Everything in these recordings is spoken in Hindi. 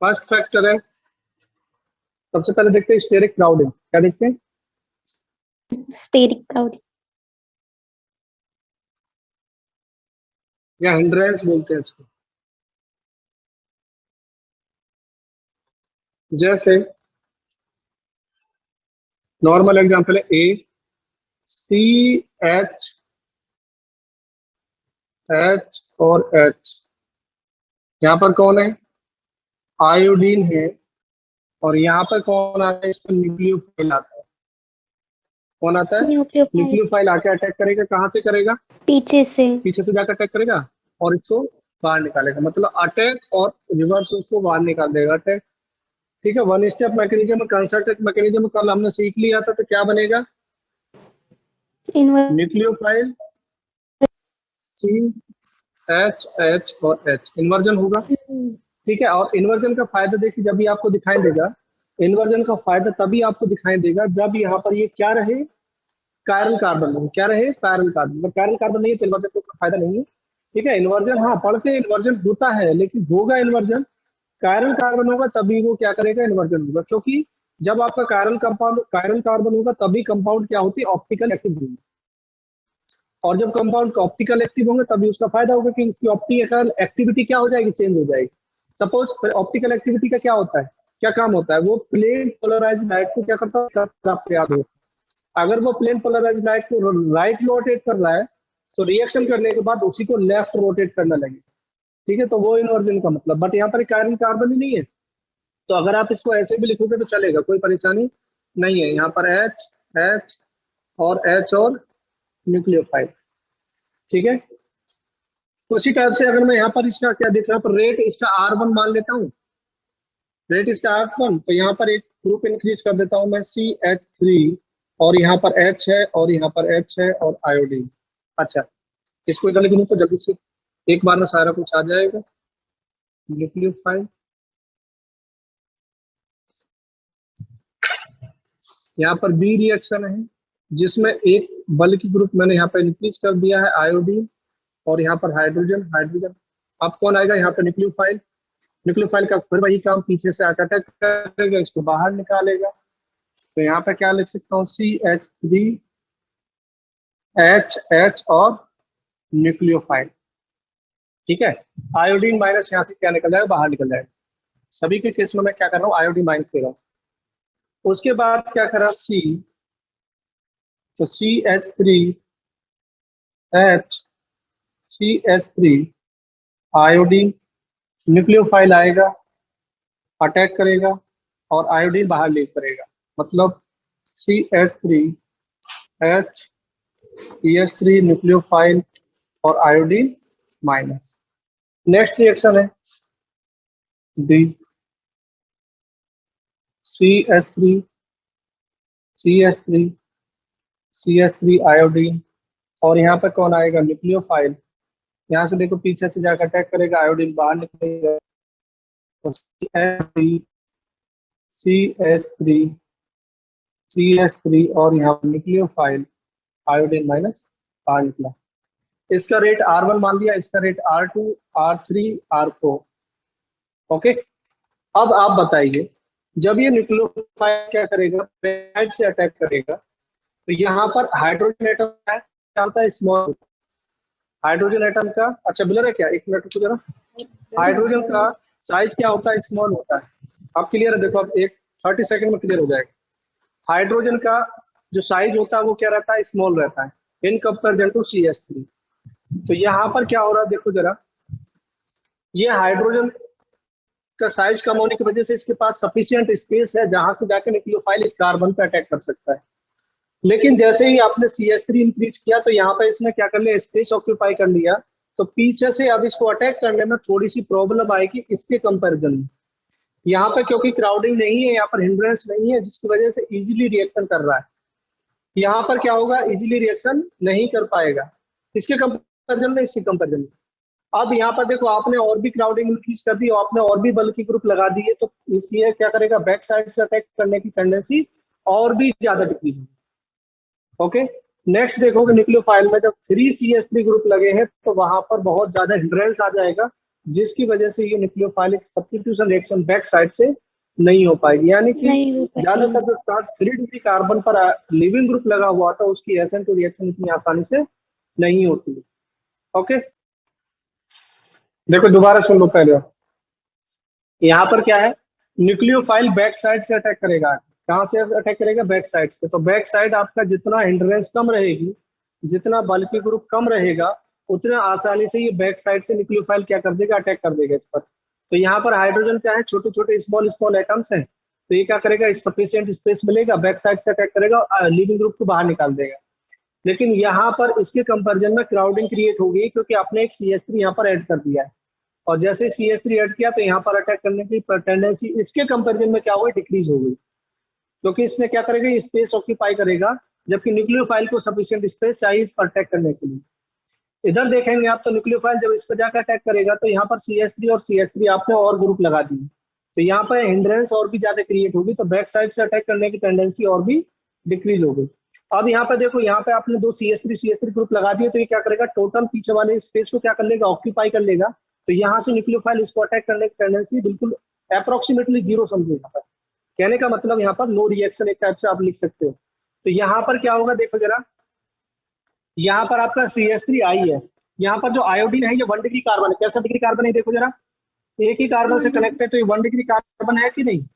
फर्स्ट फैक्टर है, सबसे पहले देखते हैं स्टेरिक क्राउडिंग। क्या देखते हैं? स्टेरिक क्राउडिंग या हिंड्रेंस बोलते हैं इसको। जैसे नॉर्मल एग्जांपल है ACH H और H, यहाँ पर कौन है? आयोडीन है, और यहाँ पर कौन आता है? इसमें न्यूक्लियोफाइल आता है। कौन आता है? न्यूक्लियोफाइल न्यूक्लियोफाइल आके अटैक करेगा। कहाँ से करेगा? पीछे से पीछे से जाकर अटैक करेगा और इसको बाहर निकालेगा, मतलब अटैक और रिवर्स उसको बाहर निकाल देगा। अटैक, ठीक है। One step mechanism, concerted mechanism कल हमने सीख लिया था, तो क्या बनेगा? न्यूक्लियोफाइल CH और H, इन्वर्जन होगा, ठीक है। और इन्वर्जन का फायदा देखिए, जब भी आपको दिखाई देगा, इन्वर्जन का फायदा तभी आपको दिखाई देगा जब यहाँ पर ये क्या रहे? कायरल कार्बन रहे। क्या रहे? Chiral carbon. अगर कायरल कार्बन नहीं है तो इन्वर्जन का फायदा नहीं है, ठीक है। इन्वर्जन, हाँ पढ़ते हैं इन्वर्जन होता है, लेकिन होगा इन्वर्जन कायरल कार्बन होगा तभी वो क्या करेगा? इन्वर्जन होगा, क्योंकि जब आपका कायरल कार्बन होगा तभी कंपाउंड क्या होती है? ऑप्टिकल एक्टिव होगी। और जब कंपाउंड ऑप्टिकल एक्टिव होंगे तभी उसका फायदा होगा कि उसकी ऑप्टिकल एक्टिविटी क्या हो जाएगी? चेंज हो जाएगी। सपोज ऑप्टिकल एक्टिविटी का क्या होता है? क्या काम होता है? वो प्लेन पोलराइज्ड लाइट को क्या करता है? आपको याद हो, अगर वो प्लेन पोलराइज्ड लाइट को राइट रोटेट कर रहा है तो रिएक्शन करने के बाद उसी को लेफ्ट रोटेट करना लगे, ठीक है। तो वो इन्वर्जन का मतलब। बट यहाँ पर कायरल कार्बन ही नहीं है, तो अगर आप इसको ऐसे भी लिखोगे तो चलेगा, कोई परेशानी नहीं है। यहाँ पर H और H और न्यूक्लियोफाइल, ठीक है। तो उसी टाइप से अगर मैं यहाँ पर इसका क्या देख रहा हूँ, रेट इसका R1 मान लेता हूँ, रेट इसका R1, तो यहाँ पर एक ग्रुप इंक्रीज कर देता हूँ मैं CH3, और यहाँ पर H है और यहाँ पर H है और आयोडीन। अच्छा, इसको इधर लिख लूँ तो जल्दी से एक बार में सारा कुछ आ जाएगा। न्यूक्लियोफाइल, यहाँ पर बी रिएक्शन है जिसमें एक बल की ग्रुप मैंने यहाँ पर इंक्रीज कर दिया है आयोडीन, और यहाँ पर हाइड्रोजन। अब कौन आएगा यहाँ पर? न्यूक्लियोफाइल। न्यूक्लियोफाइल का फिर वही काम, पीछे से आकर अटैक करेगा, इसको बाहर निकालेगा। तो यहाँ पे क्या लिख सकता हूँ? CH3 H और न्यूक्लियोफाइल, ठीक है। आयोडीन माइनस यहाँ से क्या निकल जाएगा? बाहर निकल जाएगा। सभी के केस में मैं क्या कर रहा हूँ? आयोडीन माइनस दे रहा हूँ। उसके बाद क्या करा? C, तो CH3 आयोडीन, न्यूक्लियोफाइल आएगा, अटैक करेगा और आयोडीन बाहर लीव करेगा, मतलब CH3 न्यूक्लियोफाइल और आयोडीन माइनस। नेक्स्ट रिएक्शन है D, CH3 आयोडीन, और यहाँ पर कौन आएगा? न्यूक्लियोफाइल। यहाँ से देखो पीछे से जाकर अटैक करेगा, आयोडीन बाहर निकलेगा, तो CH3 और यहाँ पर न्यूक्लियोफाइल, आयोडीन माइनस बाहर निकला। इसका रेट R1 मान लिया, इसका rate R2, R3, R4, okay. अब आप बताइए, जब ये न्यूक्लियोफाइल क्या करेगा? पेप्टाइड से अटैक करेगा, तो यहाँ पर हाइड्रोजन एटम क्या होता है? स्मॉल। हाइड्रोजन एटम का, अच्छा ब्लर है क्या? एक मिनट रुको जरा। हाइड्रोजन का साइज क्या होता है? स्मॉल होता है। अब क्लियर है? देखो अब एक 30 सेकंड में क्लियर हो जाएगा। हाइड्रोजन का जो साइज होता है वो क्या रहता है? स्मॉल रहता है इन कंपेरिजन टू CH3। तो यहाँ पर क्या हो रहा है? देखो जरा, ये हाइड्रोजन का साइज कम होने की वजह से इसके पास सफिशिएंट स्पेस है जहां से जाकर न्यूक्लियोफाइल इस कार्बन पे अटैक कर सकता है। लेकिन जैसे ही आपने CH3 इंक्रीज किया तो यहाँ पे इसने क्या कर लिया? स्पेस ऑक्यूपाई कर लिया, तो पीछे से अब इसको अटैक करने में थोड़ी सी प्रॉब्लम आएगी इसके कंपैरिजन में। यहाँ पे क्योंकि क्राउडिंग नहीं है, यहाँ पर हिंड्रेंस नहीं है, जिसकी वजह से इजीली रिएक्शन कर रहा है। यहाँ पर क्या होगा? इजीली रिएक्शन नहीं कर पाएगा। इसके कंपैरिजन में, इसके कंपैरिजन में। अब यहाँ पर देखो, आपने और भी क्राउडिंग इंक्रीज कर दी, आपने और भी बल की ग्रुप लगा दी है, तो इसलिए क्या करेगा? बैक साइड से अटैक करने की टेंडेंसी और भी ज्यादा डिक्रीज होगी, ओके। नेक्स्ट देखोगे न्यूक्लियोफाइल में जब 3 CH3 ग्रुप लगे हैं तो वहां पर बहुत ज्यादा हिंड्रेंस आ जाएगा, जिसकी वजह से ये न्यूक्लियोफाइलिक सब्स्टिट्यूशन रिएक्शन बैक साइड से नहीं हो पाएगी। यानी कि नहीं हो पाएगी। ज्यादातर जो स्टार्ट 3 डिग्री कार्बन पर लिविंग ग्रुप लगा हुआ था उसकी SN2 रिएक्शन इतनी आसानी से नहीं होती है। ओके, देखो दोबारा सुन लो पहले। यहाँ पर क्या है, न्यूक्लियोफाइल बैक साइड से अटैक करेगा। कहाँ से अटैक करेगा? बैक साइड से। तो बैक साइड आपका जितना हिंड्रेंस कम रहेगी, जितना बल्कि ग्रुप कम रहेगा, उतना आसानी से ये बैक साइड से न्यूक्लियोफाइल क्या कर देगा? अटैक कर देगा इस पर। तो यहाँ पर हाइड्रोजन क्या है? छोटे छोटे स्मॉल स्मॉल एटम्स हैं। तो ये क्या करेगा? सफिशिएंट स्पेस मिलेगा, बैक साइड से अटैक करेगा, लिविंग ग्रुप को बाहर निकाल देगा। लेकिन यहाँ पर इसके कंपेरिजन में क्राउडिंग क्रिएट हो गई, क्योंकि आपने एक CH3 यहाँ पर ऐड कर दिया है। और जैसे CH3 ऐड किया तो यहाँ पर अटैक करने की टेंडेंसी इसके कंपेरिजन में क्या हो गई? डिक्रीज हो गई। क्योंकि इसने क्या करेगा? स्पेस ऑक्यूपाई करेगा, जबकि न्यूक्लियोफाइल को सफिशिएंट स्पेस चाहिए इस पर अटैक करने के लिए। इधर देखेंगे आप तो न्यूक्लियोफाइल जब इस पर जाकर अटैक करेगा तो यहाँ पर CH3 और CH3 आपने और ग्रुप लगा दिए, तो यहाँ पर हिंड्रेंस और भी ज्यादा क्रिएट होगी, तो बैक साइड से अटैक करने की टेंडेंसी और भी डिक्रीज हो गई। अब यहाँ पे देखो, यहाँ पे आपने 2 CH3 ग्रुप लगा दिए, तो ये क्या करेगा? टोटल पीछे वाले स्पेस को क्या कर लेगा? ऑक्यूपाई कर लेगा। तो यहाँ से न्यूक्लियोफाइल इसको अटैक करने की टेंडेंसी बिल्कुल अप्रोक्सीमेटली 0 समझेगा। कहने का मतलब यहाँ पर नो रिएक्शन एक टाइप से आप लिख सकते हो। तो यहाँ पर क्या होगा? देखो जरा, यहाँ पर आपका CH3 आई है, यहाँ पर जो आयोडीन है ये 1 डिग्री कार्बन है। कैसा डिग्री कार्बन है? देखो जरा, एक ही कार्बन से कनेक्ट है, तो ये 1 डिग्री कार्बन है कि नहीं?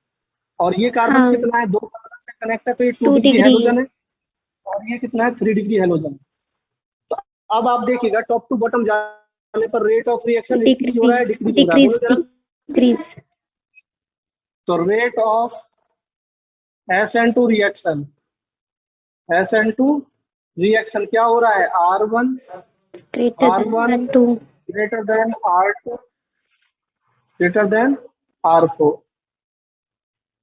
और ये कार्बन हाँ। कितना है? 2 कार्बन से कनेक्ट है, तो ये 2 2 डिग्री डिग्री। हेलोजन है। और ये कितना है? 3 डिग्री हेलोजन। तो अब आप देखिएगा टॉप टू बॉटम जाने पर रेट ऑफ रिएक्शन इंक्रीज हो रहा है, डिक्रीज हो रहा है? बोलो जरा। डिक्रीज। तो rate of SN2 reaction, SN2 reaction क्या हो रहा है? R1 greater than R2 greater than R4।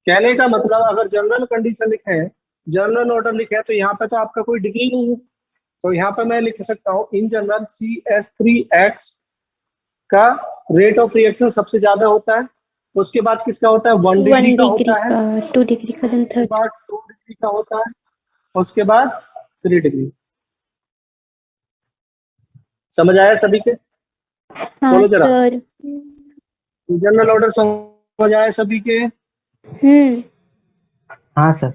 कहने का मतलब अगर जनरल कंडीशन लिखे हैं, जनरल ऑर्डर लिखे हैं, तो यहाँ पे तो आपका कोई डिग्री नहीं है। तो यहाँ पे मैं लिख सकता हूँ इन जनरल CH3X का रेट ऑफ रिएक्शन सबसे ज्यादा होता है। उसके बाद किसका होता है? 1 डिग्री का होता है। 2 डिग्री का, then उसके 3rd। बाद 2 डिग्री का होता है। उसके बाद 3 डिग्री। समझ आया सभी के? हाँ बोलो जरा। सर। जनरल ऑर्डर समझ आया सभी के? हाँ सर।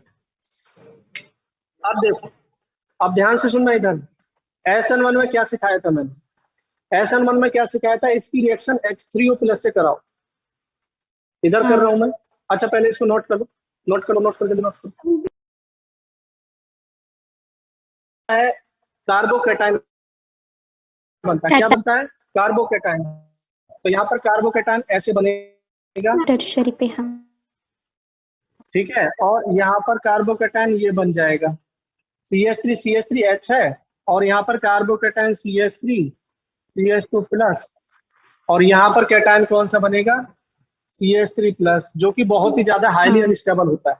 अब देखो, अब ध्यान से सुनना इधर। SN1 में क्या सिखाया था मैंने? SN1 में क्या सिखाया था? इसकी रिएक्शन H3O+ से कराओ। इधर कर रहा हूं मैं। अच्छा पहले इसको नोट कर लो, नोट करो, नोट करके नोट करो। है कार्बोकैटायन बनता है। क्या बनता है? कार्बोकैटायन। तो यहाँ पर कार्बोकैटायन ऐसे बनेगा, टर्शरी पे। हाँ, ठीक है। और यहाँ पर कार्बोकैटायन ये बन जाएगा CH3H है, और यहाँ पर कार्बोकैटायन CH3CH2+, और यहाँ पर कैटायन कौन सा बनेगा? CH3+, जो कि बहुत ही ज्यादा हाईली अनस्टेबल होता है।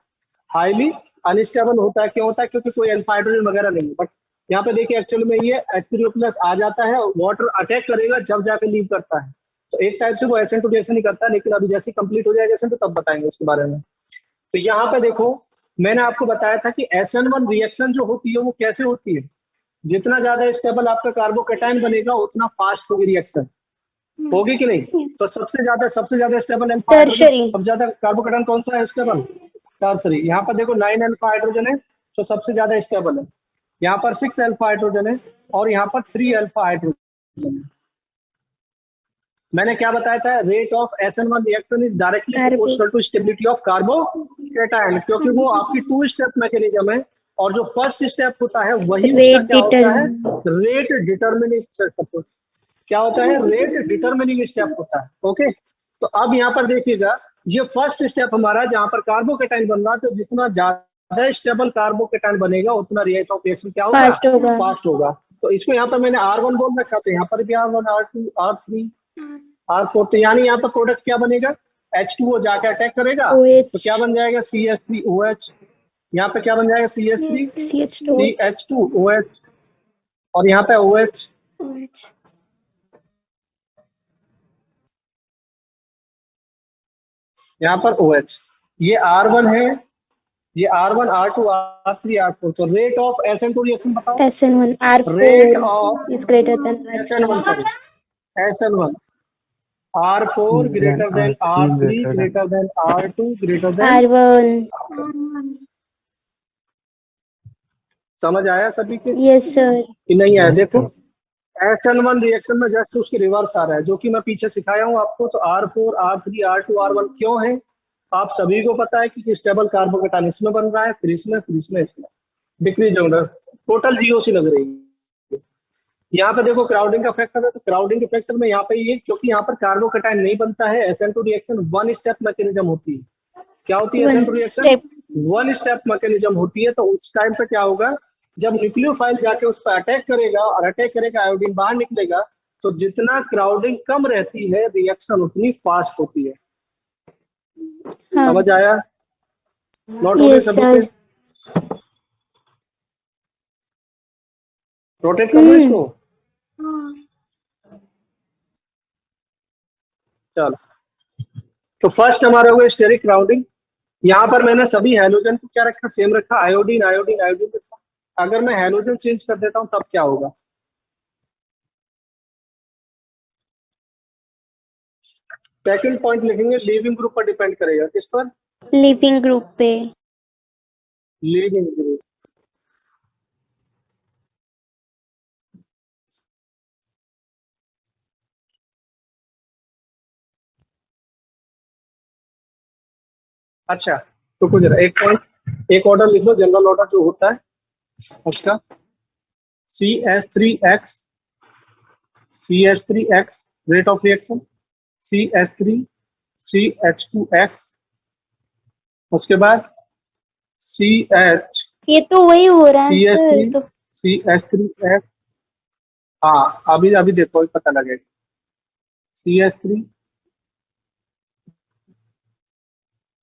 हाईली अनस्टेबल होता है, क्यों होता है? क्योंकि कोई अल्फा हाइड्रोजन वगैरह नहीं है। बट यहाँ पे देखिए एक्चुअल में ये H3O+ आ जाता है, वाटर अटैक करेगा जब जाके लीव करता है। तो एक टाइप से वो SN2 रिएक्शन ही करता है, लेकिन अभी जैसे कंप्लीट हो जाएगा SN2 तब बताएंगे उसके बारे में। तो यहाँ पे देखो, मैंने आपको बताया था कि SN1 रिएक्शन जो होती है वो कैसे होती है? जितना ज्यादा स्टेबल आपका कार्बोकैटायन बनेगा उतना फास्ट होगी रिएक्शन। होगी कि नहीं? तो सबसे ज्यादा स्टेबल अल्फा हाइड्रोजन, सबसे ज्यादा कार्बोकैटायन कौन सा है स्टेबल? टर्शरी। यहाँ पर देखो 9 अल्फा हाइड्रोजन है, तो सबसे ज्यादा स्टेबल है। यहाँ पर 6 अल्फा हाइड्रोजन है, और यहाँ पर 3 अल्फा हाइड्रोजन है। मैंने क्या बताया था? Rate of SN1 reaction is directly proportional to stability of carbocation, क्योंकि वो आपकी 2 स्टेप मैकेनिज्म है, और जो फर्स्ट स्टेप होता है वही उसका क्या होता है? Rate determining step. क्या होता है? रेट डिटरमिनिंग स्टेप होता है। ओके, तो अब यहाँ पर देखिएगा, ये फर्स्ट स्टेप हमारा जहाँ पर कार्बोकैटायन बन रहा है, तो जितना ज्यादा स्टेबल कार्बोकैटायन बनेगा उतना रेट ऑफ रिएक्शन क्या होगा? फास्ट होगा। तो इसको यहाँ पर मैंने R1 बोल रखा, तो यहाँ पर भी R1, R2, R3, R4। तो यानी यहाँ पर प्रोडक्ट क्या बनेगा? H2O जाके अटैक करेगा, तो क्या बन जाएगा? CH3OH। यहाँ पे क्या बन जाएगा? CH3CH2OH, और यहाँ पे OH। यहाँ पर OH। ये R1 है, ये R1, R2, R3, R4। तो रेट ऑफ SN2 रिएक्शन बताओ। SN1 R4 rate of is greater than SN1, sorry SN1 R4 greater than R3 greater than R2 greater than R1 समझ आया सभी के yes sir कि नहीं आया? देखो SN1 रिएक्शन में जस्ट उसके रिवर्स आ रहा है, जो कि मैं पीछे सिखाया हूँ आपको। तो R4 R3 R2 R1 क्यों है? आप सभी को पता है कि स्टेबल कार्बोकेटायन इसमें बन रहा है, फिर इसमें डिक्रीज होगा, टोटल जीओसी लग रही है। यहाँ पे देखो क्राउडिंग का फैक्टर है, तो क्राउडिंग के फैक्टर में यहाँ पे ये, क्योंकि यहाँ पर कार्बोकेटायन नहीं बनता है, SN2 reaction one step mechanism होती है। क्या होती है SN2 reaction? step one step mechanism होती है। तो उस टाइम पे क्या होगा, जब न्यूक्लियोफाइल जाके उस पर अटैक करेगा और अटैक करेगा, आयोडीन बाहर निकलेगा, तो जितना क्राउडिंग कम रहती है रिएक्शन उतनी फास्ट होती है। हाँ समझ आया? नोट हो गए yes सभी sir के? रोटेट कर लो इसको। चलो, तो फर्स्ट हमारा होगा स्टेरिक क्राउडिंग। यहाँ पर मैंने सभी हैलोजन को क्या रखा, सेम रखा, आयोडीन आयोडीन आयोडीन रखा। अगर मैं हैलोजन चेंज कर देता हूँ तब क्या होगा? सेकंड पॉइंट लिखेंगे, लीविंग ग्रुप पर डिपेंड करेगा। किस पर? लिविंग ग्रुप पे लीविंग ग्रुप। अच्छा, तो कुछ एक पॉइंट, एक ऑर्डर लिख लो, जनरल ऑर्डर जो होता है उसका। CH3X CH3X rate of reaction, CH3 CH2X, उसके बाद CH ये तो वही हो रहा है सर CH3 तो CH3X। हाँ, अभी अभी देखो, अभी पता लगेगा। CH3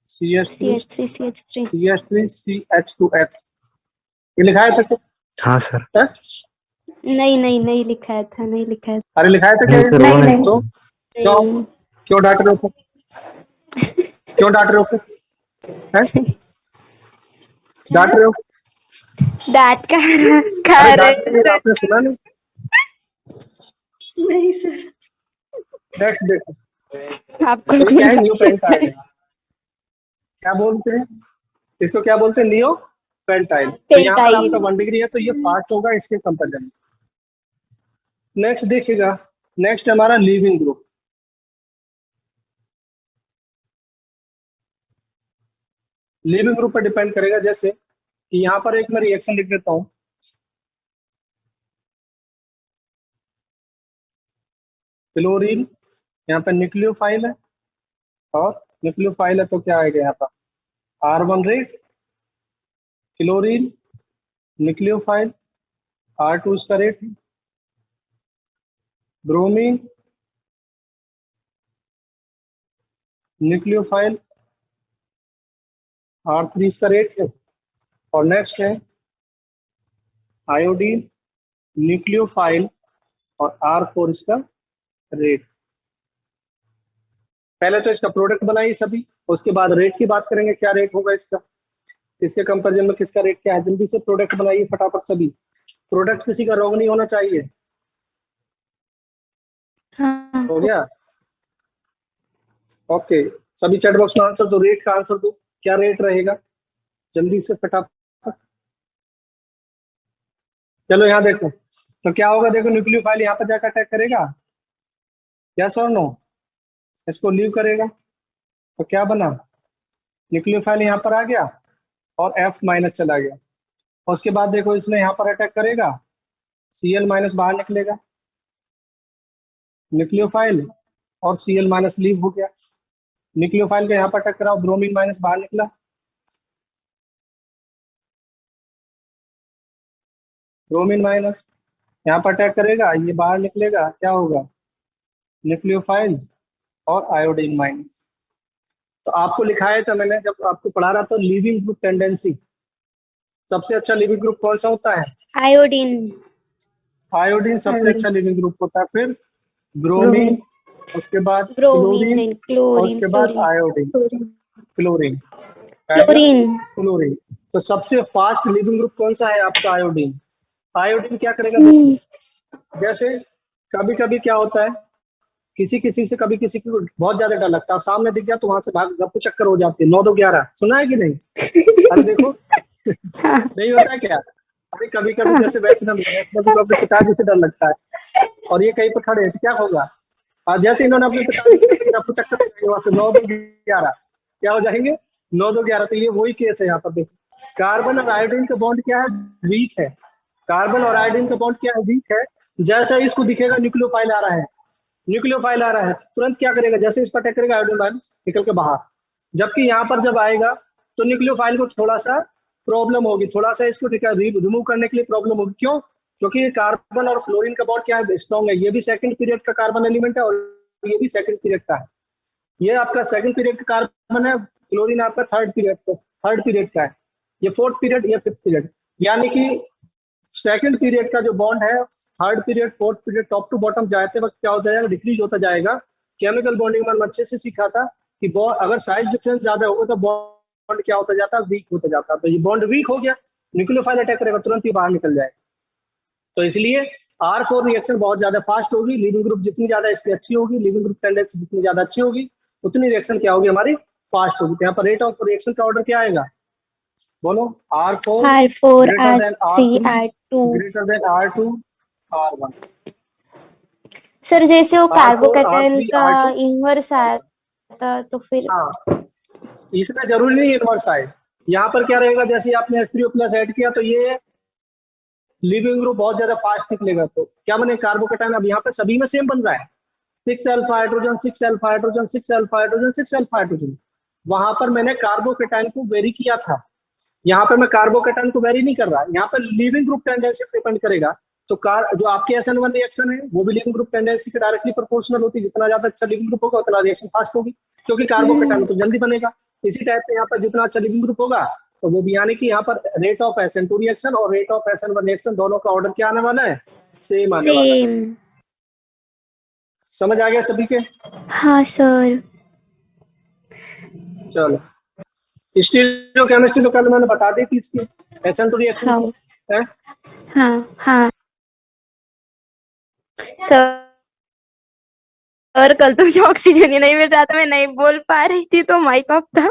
CH3 CH3 CH3 CH2X, ये लिखा है था? हाँ सर। है? नहीं लिखा था, नहीं लिखा था। अरे लिखा है था नहीं क्या? सर, वो नहीं। तो क्यों नहीं क्यों डांट रहे हो फिर? क्यों डांट रहे हो फिर? हैं? डांट रहे हो? डांट का खा अरे रहे डांट रहे हो, आपने सुना नहीं? नहीं सर नेक्स्ट देखो, आपको तो क्या है, न्यू अच्छे पेंट से- आएगा। क्या बोलते हैं इसको? क्या बोलते हैं? Neo pentyl. तो यहाँ पर पेंटाइल। आपका 1 डिग्री है, तो ये फास्ट होगा इसके कंपेरिजन में। नेक्स्ट देखिएगा, नेक्स्ट हमारा लीविंग ग्रुप। लीविंग ग्रुप पर डिपेंड करेगा, जैसे कि यहाँ पर एक मैं रिएक्शन लिख देता हूँ, क्लोरीन, यहाँ पे न्यूक्लियोफाइल है, और न्यूक्लियोफाइल है तो क्या आएगा यहाँ पर? R1 rate, chlorine, nucleophile, R2 इसका रेट है, ब्रोमीन, न्यूक्लियोफाइल, R3 इसका रेट है, और नेक्स्ट है आयोडीन, न्यूक्लियोफाइल, और R4 इसका रेट। पहले तो इसका प्रोडक्ट बनाइए सभी, उसके बाद रेट की बात करेंगे, क्या रेट होगा इसका, इसके कंपैरिजन में किसका रेट क्या है। जल्दी से प्रोडक्ट बनाइए फटाफट सभी, प्रोडक्ट किसी का रॉन्ग नहीं होना चाहिए। हाँ हो गया? ओके, सभी चैट बॉक्स में आंसर दो, रेट का आंसर दो, क्या रेट रहेगा, जल्दी से फटाफट। चलो यहाँ देखो, तो क्या होगा, देखो न्यूक्लियोफाइल यहाँ पर जाकर अटैक करेगा, यस और नो? इसको लीव करेगा, तो क्या बना, न्यूक्लियोफाइल यहाँ पर आ गया और F माइनस चला गया। उसके बाद देखो इसने यहाँ पर अटैक करेगा, Cl माइनस बाहर निकलेगा, न्यूक्लियोफाइल और Cl माइनस लीव हो गया। न्यूक्लियोफाइल का यहाँ पर अटैक करा, ब्रोमीन माइनस बाहर निकला, ब्रोमीन माइनस यहाँ पर अटैक करेगा, ये बाहर निकलेगा, क्या होगा, न्यूक्लियोफाइल और आयोडीन माइनस। तो आपको लिखाया था मैंने जब आपको पढ़ा रहा था, लीविंग ग्रुप टेंडेंसी, सबसे अच्छा लिविंग ग्रुप कौन सा होता है? आयोडीन आयोडीन सबसे अच्छा लिविंग ग्रुप होता है, फिर ब्रोमीन, उसके बाद ब्रोमीन क्लोरीन, देन और क्लोरीन उसके बाद आयोडीन, क्लोरीन, क्लोरीन क्लोरीन। तो सबसे फास्ट लिविंग ग्रुप कौन सा है आपका? आयोडीन। आयोडीन क्या करेगा देखो, जैसे कभी कभी क्या होता है, किसी किसी से कभी किसी को बहुत ज्यादा डर लगता है, सामने दिख जाए तो वहां से भाग गप्पू चक्कर हो जाते हैं। 9 2 11 सुना है कि नहीं? अरे देखो हाँ नहीं होता है क्या? अरे कभी कभी हाँ जैसे वैष्णव को अपने पिताजी से डर लगता है, और ये कहीं पर खड़े हैं तो क्या होगा? और जैसे इन्होंने अपने पिताजी को देखा, आपको चक्कर हो जाएंगे वहां से। 9 2 11 क्या हो जाएंगे? 9 2 11। तो ये वही केस है यहाँ पर। देखो, कार्बन और आयोडीन का बॉन्ड क्या है? वीक है। कार्बन और आयोडीन का बॉन्ड क्या है? वीक है। जैसे ही इसको दिखेगा न्यूक्लियोफाइल आ रहा है, न्यूक्लियोफाइल आ रहा है, तुरंत क्या करेगा? जैसे इस पर अटैक करेगा, आयोडीन आयन निकल के बाहर। जबकि यहाँ पर जब आएगा तो न्यूक्लियोफाइल को थोड़ा सा प्रॉब्लम होगी, थोड़ा सा इसको रिमूव करने के लिए प्रॉब्लम होगी। क्यों? क्योंकि ये कार्बन और फ्लोरीन का बॉन्ड क्या है? स्ट्रॉन्ग है। ये भी सेकंड पीरियड का कार्बन एलिमेंट है, और ये भी सेकंड पीरियड का है। ये आपका सेकंड पीरियड का कार्बन है, क्लोरीन आपका थर्ड पीरियड का है। ये फोर्थ पीरियड, ये फिफ्थ पीरियड। यानी कि सेकंड पीरियड का जो बॉन्ड है, third period fourth period top to bottom जाते वक्त क्या होता जाएगा? डिक्रीज होता जाएगा। केमिकल बॉन्डिंग में अच्छे से सीखा था कि अगर साइज डिफरेंस ज्यादा होगा तो बॉन्ड क्या होता जाता है? वीक होता जाता है। तो ये बॉन्ड वीक हो गया, न्यूक्लियोफाइल अटैक करेगा, तुरंत ही बाहर निकल जाएगा। तो इसलिए R4 रिएक्शन बहुत ज्यादा फास्ट होगी। लीविंग ग्रुप जितनी ज्यादा इसकी अच्छी होगी, लीविंग ग्रुप टेंडेंसी जितनी ज्यादा अच्छी होगी, उतनी रिएक्शन क्या होगी? हमारी फास्ट होगी। तो यहाँ पर रेट ऑफ रिएक्शन का ऑर्डर क्या आएगा? बोलो। R4 R4 greater than R3 R2 R2। Greater than R2 R1। Sir जैसे वो R4 कार्बोकैटायन R3 का R2 इन्वर्स R1। आता तो फिर हाँ, इसमें जरूरी नहीं इनवर्स साइड। यहाँ पर क्या रहेगा? जैसे आपने H3O प्लस ऐड किया तो ये लिविंग ग्रुप बहुत ज्यादा फास्ट निकलेगा। तो क्या बने? कार्बोकैटायन अब यहाँ पे सभी में सेम बन रहा है। 6 alpha hydrogen, 6 alpha hydrogen, 6 alpha hydrogen, 6 alpha hydrogen. वहां पर मैंने कार्बोकैटायन को वेरी किया था। यहाँ पर मैं कार्बोकैटायन को वेरी नहीं कर रहा। यहाँ पर लिविंग ग्रुप टेंडेंसी पे डिपेंड करेगा। तो जो आपके SN1 रिएक्शन है वो भी लिविंग ग्रुप टेंडेंसी के डायरेक्टली प्रोपोर्शनल होती है। जितना ज्यादा अच्छा लिविंग ग्रुप होगा उतना रिएक्शन फास्ट होगी, क्योंकि कार्बोकैटायन तो जल्दी बनेगा। इसी टाइप से यहाँ पर जितना अच्छा लिविंग ग्रुप होगा तो वो भी, यानी कि यहाँ पर रेट ऑफ SN2 रिएक्शन और रेट ऑफ SN1 रिएक्शन दोनों का ऑर्डर क्या आने वाला है? सेम आने वाला है। सेम। समझ आ गया सभी के? हाँ सर। चलो, स्टीरियोकेमिस्ट्री तो कल मैंने बता दी थी इसकी, SN2 रिएक्शन हाँ की है। हाँ हाँ सर। और कल तो मुझे ऑक्सीजन ही नहीं मिल रहा था, मैं नहीं बोल पा रही थी तो माइक ऑफ था।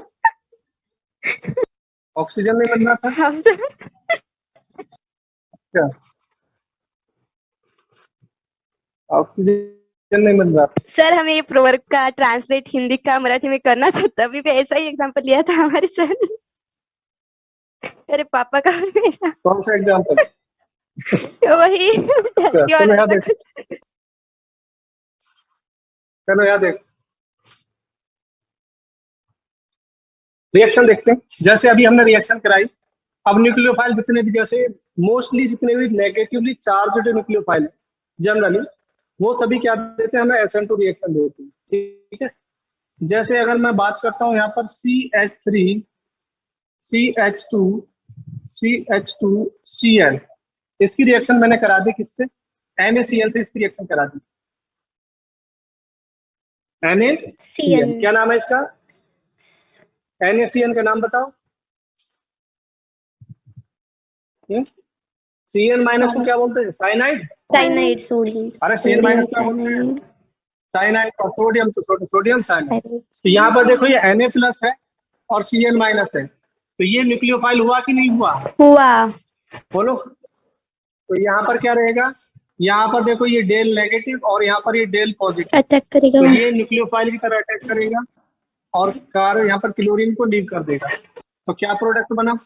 ऑक्सीजन नहीं मिल रहा था हाँ सर। क्या? ऑक्सीजन नहीं मिल रहा था। सर हमें ये प्रोवर्ब का ट्रांसलेट हिंदी का मराठी में करना था, तभी भी ऐसा ही एग्जांपल लिया था हमारे सर ने। अरे पापा का और मेरा कौन सा एग्जाम्पल? वही धरती और चलो यहाँ ऐसा देख, कुछ। चलो यहाँ देख, रिएक्शन देखते हैं। जैसे अभी हमने रिएक्शन कराई, अब न्यूक्लियोफाइल जितने भी, जैसे मोस्टली जितने भी नेगेटिवली चार्ज न्यूक्लियोफाइल है जनरली, वो सभी क्या देते हैं? हमें SN2 रिएक्शन देते हैं। ठीक है। जैसे अगर मैं बात करता हूँ यहाँ पर CH3 CH2 CH2 Cl, इसकी रिएक्शन मैंने करा दी किससे? NaCl से इसकी रिएक्शन करा दी। NaCl CN. क्या नाम है इसका? NaCl का नाम बताओ। Cn माइनस को क्या बोलते हैं? साइनाइड। Cyanide sodium. अरे Cn सोडियम माइनस क्या बोलते हैं? साइनाइड। साइनाइड। और सोडियम तो सोडियम साइनाइड। तो यहाँ पर देखो ये Na प्लस है और Cl माइनस है, तो ये न्यूक्लियोफाइल हुआ कि नहीं हुआ? हुआ। बोलो। तो यहाँ पर क्या रहेगा? यहाँ पर देखो ये डेल नेगेटिव और यहाँ पर ये डेल पॉजिटिव। अटैक करेगा। तो ये न्यूक्लियोफाइल की तरह अटैक करेगा और कार यहाँ पर क्लोरीन को लीव कर देगा। तो क्या प्रोडक्ट बना?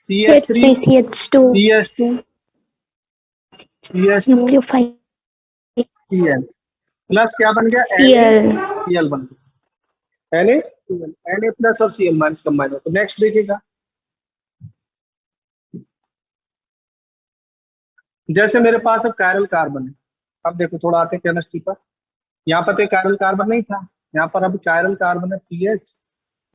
CH3 CH3 CH2 CH2 nucleophile Cl plus क्या बन गया? Cl। Cl बन गया। Na प्लस और Cl माइनस कंबाइन हो। तो नेक्स्ट देखिएगा, जैसे मेरे पास अब कायरल कार्बन है। अब देखो थोड़ा आते हैं केमिस्ट्री पर। यहाँ पर तो कायरल कार्बन नहीं था, यहाँ पर अब कायरल कार्बन है PH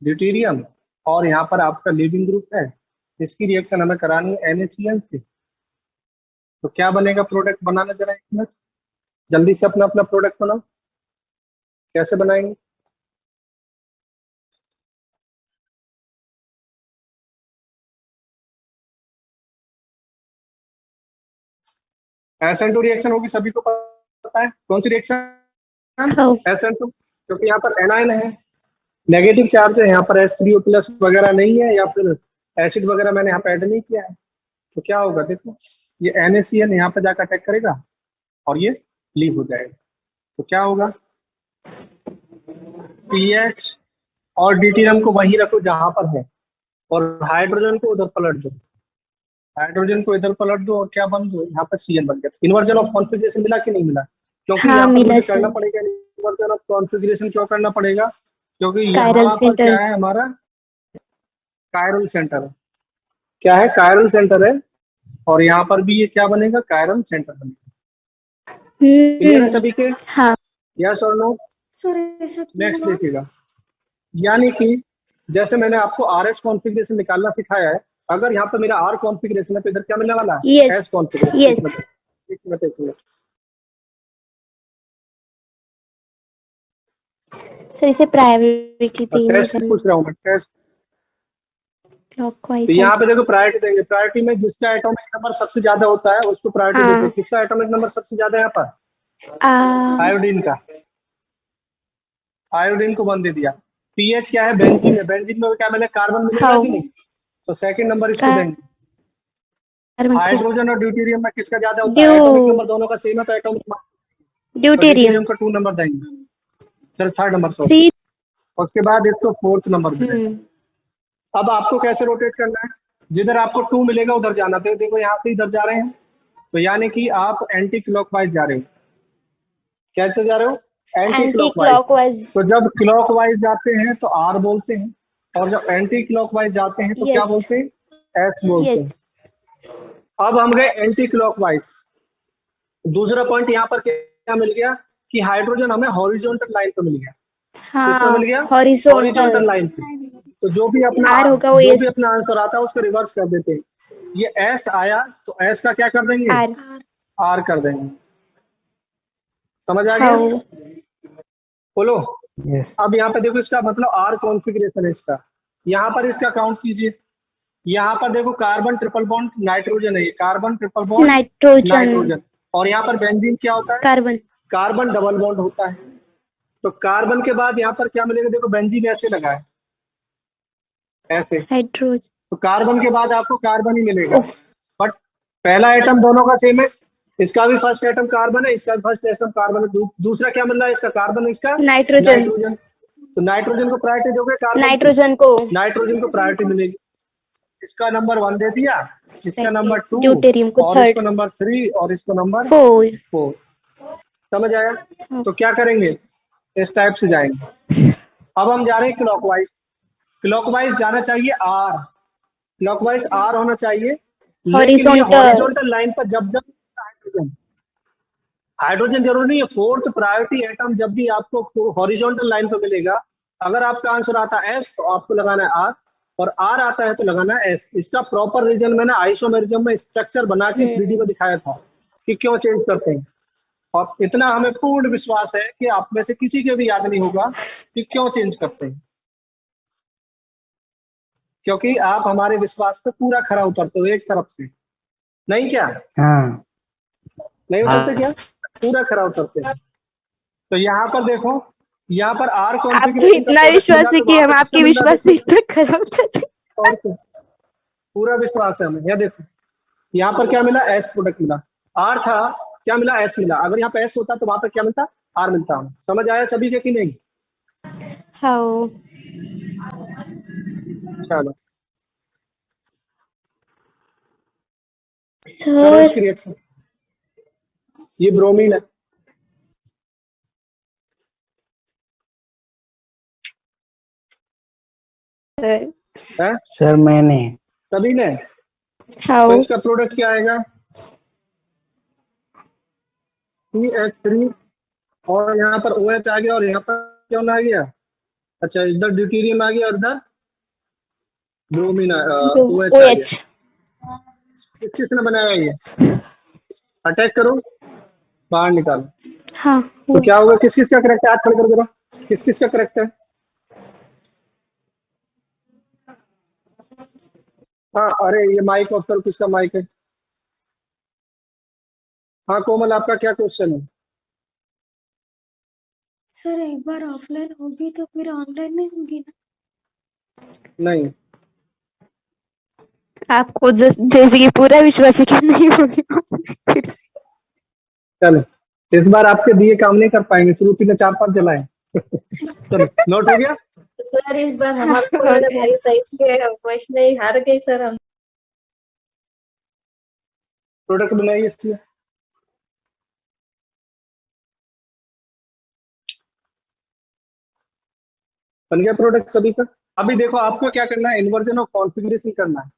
ड्यूटेरियम, और यहाँ पर आपका लिविंग ग्रुप है। इसकी रिएक्शन हमें करानी है NaCl से। तो क्या बनेगा प्रोडक्ट? बनाना जरा एक मिनट, जल्दी से अपना अपना प्रोडक्ट बनाओ। कैसे बनाएंगे? SN2 रिएक्शन होगी, सभी को पता है कौन सी रिएक्शन हाँ SN2, क्योंकि यहाँ पर एनायन है, नेगेटिव चार्ज है, यहाँ पर H3O प्लस वगैरह नहीं है, या फिर एसिड वगैरह मैंने यहाँ पे ऐड नहीं किया है। तो क्या होगा देखो, ये NaCN यहाँ पे जाकर अटैक करेगा और ये लीव हो जाएगा। तो क्या होगा, पीएच और ड्यूटेरियम को वहीं रखो जहां पर है, और हाइड्रोजन को उधर पलट दो, हाइड्रोजन को इधर पलट दो, और क्या बन दो, यहाँ पर CN बन गया। इन्वर्जन ऑफ कॉन्फ़िगरेशन मिला कि नहीं मिला? क्योंकि हाँ यहाँ पर मिला मुझे सर। करना पड़ेगा इन्वर्जन ऑफ कॉन्फ़िगरेशन। क्यों करना पड़ेगा? क्योंकि कायरल यहाँ पर सेंटर। क्या है, हमारा कायरल सेंटर है। क्या है? कायरल सेंटर है, और यहाँ पर भी ये क्या बनेगा, कायरल सेंटर बनेगा। क्लियर है सभी के? हाँ यस और नो? नेक्स्ट देखिएगा, यानी कि जैसे मैंने आपको RS कॉन्फ़िगरेशन निकालना सिखाया है, अगर यहाँ पर मेरा R कॉन्फ़िगरेशन है तो इधर क्या मिलने वाला है? Yes S configuration. यस एक मिनट एक मिनट। सर, इसे प्रायोरिटी देनी टेस्ट पूछ रहा हूँ मैं, टेस्ट। क्लॉकवाइज। तो यहाँ पे देखो प्रायोरिटी देंगे, प्रायोरिटी में जिसका एटॉमिक नंबर सबसे ज्यादा होता है उसको प्रायोरिटी देते हैं। किसका एटॉमिक नंबर सबसे ज्यादा है यहाँ पर? आयोडीन का। आयोडीन को 1 दे दिया। पीएच क्या है? बेंजीन है, बेंजीन में क्या मिलेगा, कार्बन मिलेगा कि नहीं? तो सेकंड नंबर इसको देंगे। हाइड्रोजन और ड्यूटेरियम में किसका ज्यादा होता है? एटॉमिक नंबर दोनों का सेम है तो एटॉमिक ड्यूटेरियम का 2 नंबर देंगे। फिर थर्ड नंबर सो, उसके बाद इसको फोर्थ नंबर दे देंगे। अब आपको कैसे रोटेट करना है? जिधर आपको 2 मिलेगा उधर जाना। तो देखो यहाँ से इधर जा रहे हैं, तो यानी कि आप एंटी क्लॉकवाइज जा रहे हो। कैसे जा रहे हो? Anti clockwise. तो जब क्लॉकवाइज जाते हैं तो R बोलते हैं, और जब एंटी क्लॉकवाइज जाते हैं तो क्या बोलते हैं? S बोलते हैं। अब हम गए एंटी क्लॉकवाइज। दूसरा पॉइंट यहाँ पर क्या मिल गया कि हाइड्रोजन हमें हॉरिजॉन्टल लाइन पे मिल गया। किसमें मिल गया? हॉरिजॉन्टल लाइन पे। तो जो भी अपना आंसर आता है उसको रिवर्स कर देते हैं। ये S आया तो S का क्या कर देंगे? R कर देंगे। समझ आ गया? बोलो। अब यहाँ पे देखो, इसका मतलब R कॉन्फ़िगरेशन है इसका। यहाँ पर इसका काउंट कीजिए। यहाँ पर देखो कार्बन ट्रिपल बॉन्ड नाइट्रोजन है, ये कार्बन ट्रिपल बॉन्ड नाइट्रोजन। और यहाँ पर बेंजीन क्या होता है? कार्बन डबल बॉन्ड होता है। तो कार्बन के बाद यहाँ पर क्या मिलेगा? देखो बेंजीन ऐसे लगा है, ऐसे हाइड्रोजन। तो कार्बन के बाद आपको कार्बन ही मिलेगा, बट पहला एटम दोनों का सेम है। इसका भी फर्स्ट एटम कार्बन है, इसका भी फर्स्ट एटम कार्बन है। दूसरा क्या मिल रहा है? इसका कार्बन, इसका नाइट्रोजन। तो नाइट्रोजन को प्रायोरिटी दोगे, कार्बन नाइट्रोजन को प्रायोरिटी मिलेगी। इसका नंबर 1 दे दिया, इसका नंबर 2, और इसको नंबर 3, और इसको नंबर 4। समझ आया? तो क्या करेंगे, इस टाइप से जाएंगे। अब हम जा रहे हैं क्लॉकवाइज। क्लॉकवाइज जाना चाहिए R, क्लॉकवाइज R होना चाहिए। लेकिन ये हॉरिजॉन्टल लाइन पर जब जब हाइड्रोजन, हाइड्रोजन जरूरी नहीं है, फोर्थ प्रायोरिटी एटम जब भी आपको हॉरिजॉन्टल लाइन पर मिलेगा, अगर आपका आंसर आता है S तो आपको लगाना है R, और R आता है तो लगाना है S। इसका प्रॉपर रीजन मैंने आइसोमेरिज्म में स्ट्रक्चर बना के 3D में दिखाया था कि क्यों चेंज करते हैं। और इतना हमें पूर्ण विश्वास है कि आप में से किसी के भी याद नहीं होगा कि क्यों चेंज करते हैं, क्योंकि आप हमारे विश्वास पे पूरा खरा उतरते हो एक तरफ से। नहीं क्या? हाँ। नहीं उतरते क्या? पूरा खरा उतरते हैं। तो यहाँ पर देखो, यहाँ पर R आपको इतना विश्वास है कि हम आपके विश्वास पे इतना खरा उतरते हैं। और पूरा विश्वास है हमें। यह देखो, यहाँ पर क्या मिला? S प्रोडक्ट मिला। R था, क्या मिला? S मिला। अगर यहाँ पे S होता तो वहां पर क्या मिलता? R मिलता। हमें समझ आया सभी के कि नहीं? हाँ चलो करो सर। इसकी रिएक्शन। ये ब्रोमीन है। सर मैंने। सभी ने? हाँ तो इसका प्रोडक्ट क्या आएगा? CH3, और यहाँ पर OH आ गया, और यहाँ पर क्यों आ गया? अच्छा, इधर ड्यूटेरियम आ गया और इधर ब्रोमीन OH आ गया। किसने बनाया ये? अटैक करो, बाहर निकालो। हाँ तो क्या होगा? किस किस का करेक्ट है? हाथ खड़े कर जरा, किस किस का करेक्ट है? हाँ, अरे ये माइक ऑफ करो, किसका माइक है? हाँ कोमल, आपका क्या क्वेश्चन है? सर एक बार ऑफलाइन होगी तो फिर ऑनलाइन नहीं होगी ना? नहीं, आपको जैसे कि पूरा विश्वास है कि नहीं होगी फिर से। चलो इस बार आपके दिए काम नहीं कर पाएंगे, श्रुति ने 4-5 जलाए। चलो नोट हो गया। सर इस बार हाँ, हमारा हो मेरा गया। भाई था इसलिए क्वेश्चन नहीं हार गई सर हम। प्रोडक्ट बनाइए इसलिए। बन गया प्रोडक्ट सभी का। अभी देखो आपको क्या करना है, इन्वर्जन और कॉन्फ़िगरेशन करना है।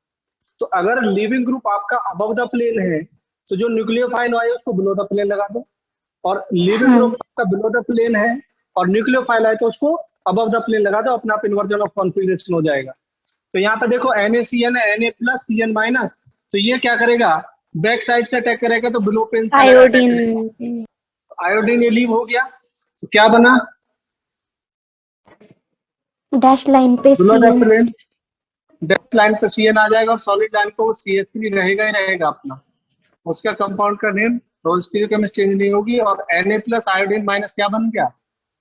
तो अगर लिविंग ग्रुप आपका अबव द प्लेन है तो जो न्यूक्लियोफाइल आए उसको बिलो द प्लेन लगा दो, और लिविंग हाँ, ग्रुप आपका बिलो द प्लेन है और न्यूक्लियोफाइल आए तो उसको अबव द प्लेन लगा दो, अपना आप इन्वर्जन ऑफ कॉन्फ़िगरेशन हो जाएगा। तो यहाँ पे देखो NaCN है, Na प्लस Cn माइनस, तो ये क्या करेगा, बैक साइड से अटैक करेगा तो बिलो प्लेन से अटैक करेगा। आयोडीन आयोडीन ये लीव हो गया, तो क्या बना, डैश लाइन पे below the CN. Plane dash line पे Cn आ जाएगा और सॉलिड लाइन पे वो CH3 रहेगा ही रहेगा अपना। उसका कंपाउंड का नेम रोल स्टीरियोकेमिस्ट्री चेंज नहीं होगी, और Na प्लस आयोडीन माइनस क्या बन गया,